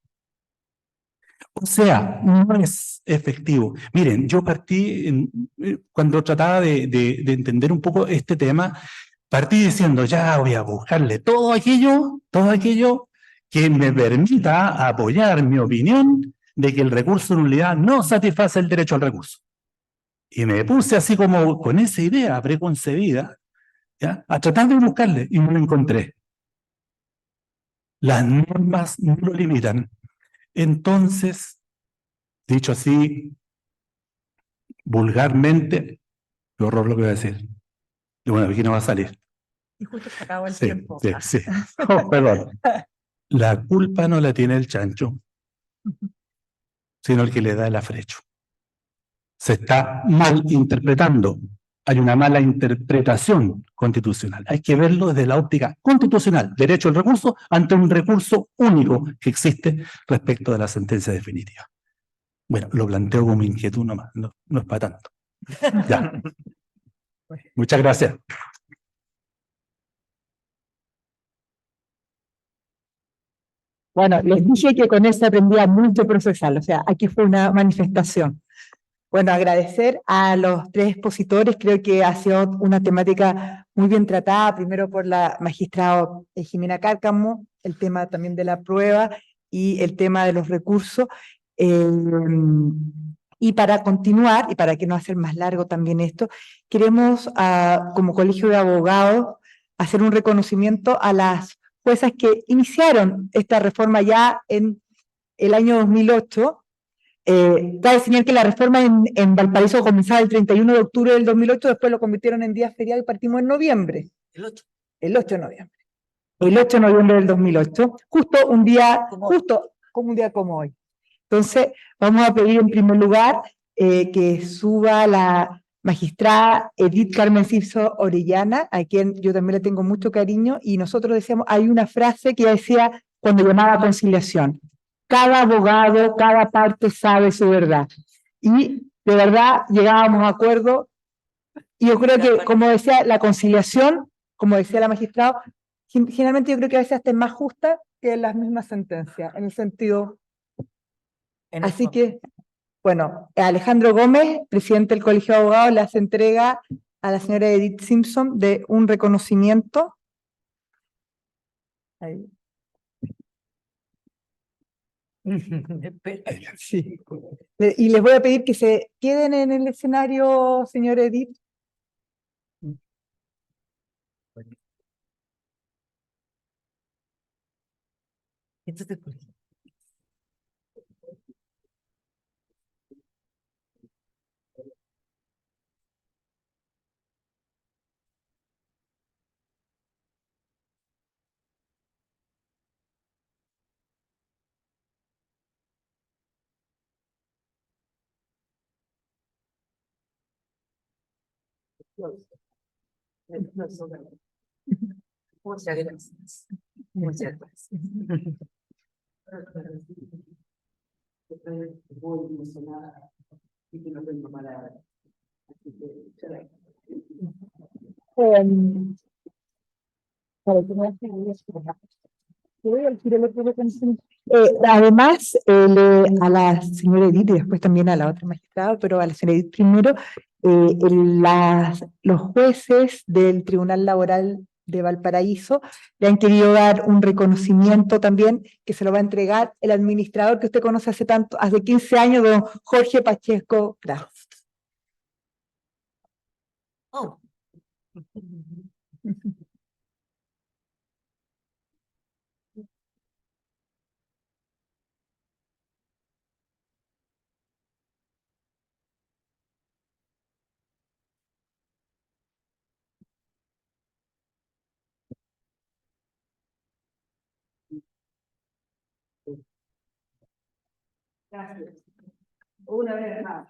O sea, no es efectivo. Miren, yo partí, cuando trataba de entender un poco este tema, partí diciendo, ya voy a buscarle todo aquello que me permita apoyar mi opinión de que el recurso de nulidad no satisface el derecho al recurso. Y me puse así como con esa idea preconcebida, ¿ya? A tratar de buscarle, y no lo encontré. Las normas no lo limitan. Entonces, dicho así, vulgarmente, qué horror lo que voy a decir. Y bueno, aquí no va a salir. Y justo se acabó el Sí, tiempo. sí. Oh, perdón. La culpa no la tiene el chancho, sino el que le da el afrecho. Se está mal interpretando. Hay una mala interpretación constitucional. Hay que verlo desde la óptica constitucional. Derecho al recurso ante un recurso único que existe respecto de la sentencia definitiva. Bueno, lo planteo como inquietud nomás, no es para tanto. Ya. Muchas gracias. Bueno, les dije que con eso aprendía mucho procesal, o sea, aquí fue una manifestación. Bueno, agradecer a los tres expositores, creo que ha sido una temática muy bien tratada, primero por la magistrada Jimena Cárcamo, el tema también de la prueba y el tema de los recursos. Y para continuar, y para que no hacer más largo también esto, queremos como Colegio de Abogados hacer un reconocimiento a las juezas que iniciaron esta reforma ya en el año 2008. Cabe señalar que la reforma en Valparaíso comenzaba el 31 de octubre del 2008, después lo convirtieron en día feriado y partimos en noviembre. El 8 de noviembre. El 8 de noviembre del 2008, justo como un día como hoy. Entonces, vamos a pedir en primer lugar que suba la magistrada Edith Carmen Simpson Orellana, a quien yo también le tengo mucho cariño, y nosotros decíamos, hay una frase que ella decía cuando llamaba conciliación: cada abogado, cada parte sabe su verdad. Y de verdad llegábamos a acuerdo, y yo creo que, como decía, la conciliación, como decía la magistrada, generalmente yo creo que a veces hasta es más justa que las mismas sentencias, en el sentido... Así que, bueno, Alejandro Gómez, presidente del Colegio de Abogados, le hace entrega a la señora Edith Simpson de un reconocimiento. Ahí. Sí. Y les voy a pedir que se queden en el escenario, señora Edith. Entonces, muchas gracias. Muchas gracias. Estoy muy emocionada y que no tengo palabras. Además, a la señora Edith y después también a la otra magistrada, pero a la señora Edith primero, los jueces del Tribunal Laboral de Valparaíso le han querido dar un reconocimiento también que se lo va a entregar el administrador que usted conoce hace 15 años, don Jorge Pacheco Kraft. Oh. Gracias. Una vez más.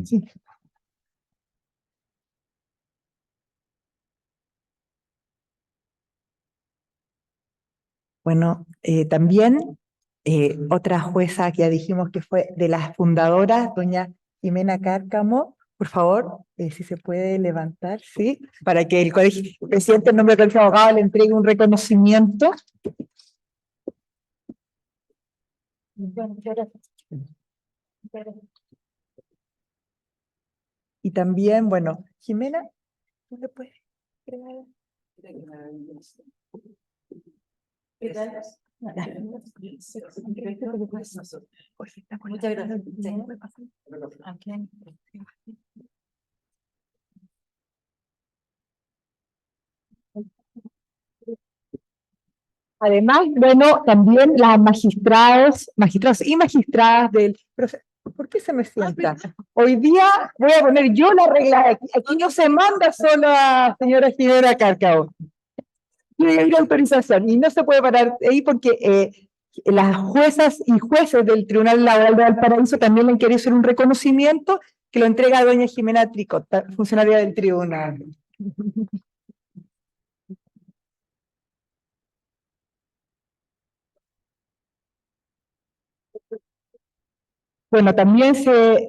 Sí. Bueno, también otra jueza que ya dijimos que fue de las fundadoras, doña Jimena Cárcamo, por favor, si se puede levantar, ¿sí? Para que el presidente en nombre del Colegio de Abogados le entregue un reconocimiento. Y también, bueno, Jimena, ¿tú le puedes entregar? ¿Qué tal? Muchas gracias. Además, bueno, también las magistrados y magistradas del proceso. ¿Por qué se me sienta? Hoy día voy a poner yo la regla. Aquí no se manda solo a señora Jimena Cárcamo. Hay autorización y no se puede parar ahí porque las juezas y jueces del Tribunal Laboral de Valparaíso también le han querido hacer un reconocimiento que lo entrega a doña Jimena Tricot, funcionaria del tribunal. Bueno, también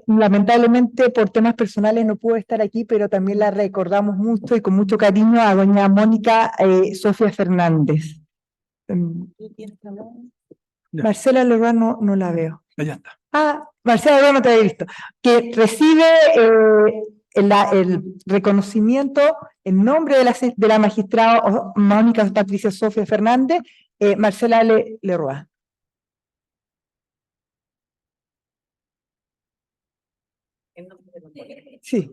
lamentablemente por temas personales no pudo estar aquí, pero también la recordamos mucho y con mucho cariño a doña Mónica Sofía Fernández. Marcela Leroy no la veo. Allá está. Ah, Marcela, yo no te había visto, que recibe el reconocimiento en nombre de la magistrada Mónica Patricia Sofía Fernández, Marcela Leroy. Sí.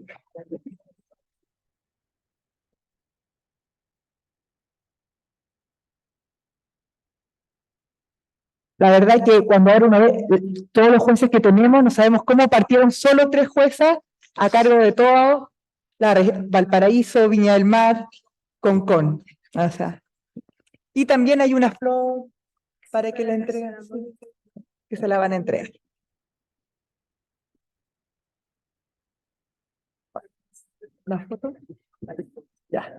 La verdad que cuando ahora una vez, todos los jueces que tenemos, no sabemos cómo partieron solo 3 juezas a cargo de todo, Valparaíso, Viña del Mar, Concón. O sea, y también hay una flor para que la entreguen, que se la van a entregar. ¿La foto? Ya.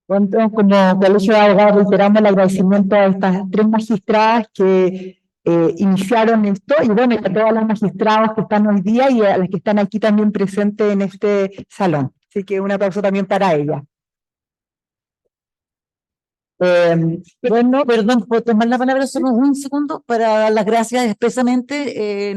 Bueno, como Colegio de Abogados reiteramos el agradecimiento a estas 3 magistradas que iniciaron esto, y bueno, y a todas las magistradas que están hoy día y a las que están aquí también presentes en este salón. Así que un aplauso también para ellas. Bueno, perdón, ¿puedo tomar la palabra solo un segundo para dar las gracias expresamente?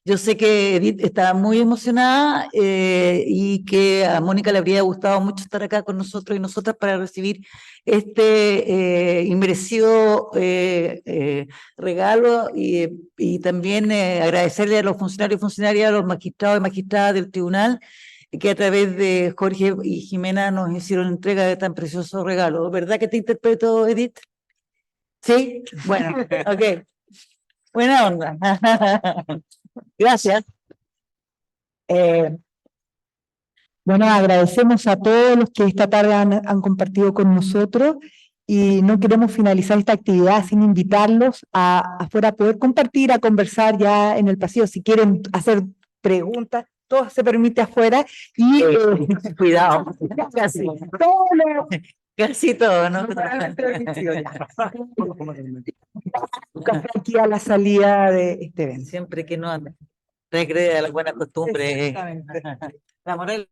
Yo sé que Edith está muy emocionada y que a Mónica le habría gustado mucho estar acá con nosotros y nosotras para recibir este inmerecido regalo y también agradecerle a los funcionarios y funcionarias, a los magistrados y magistradas del tribunal que a través de Jorge y Jimena nos hicieron entrega de tan precioso regalo. ¿Verdad que te interpreto, Edith? ¿Sí? Bueno, ok. Buena onda. Gracias. Bueno, agradecemos a todos los que esta tarde han compartido con nosotros y no queremos finalizar esta actividad sin invitarlos afuera a poder compartir, a conversar ya en el pasillo. Si quieren hacer preguntas, todo se permite afuera y Cuidado. Casi. todo lo Casi todo, ¿no? aquí a la salida de este evento. Siempre que no regrede a la buena costumbre. Exactamente. La moral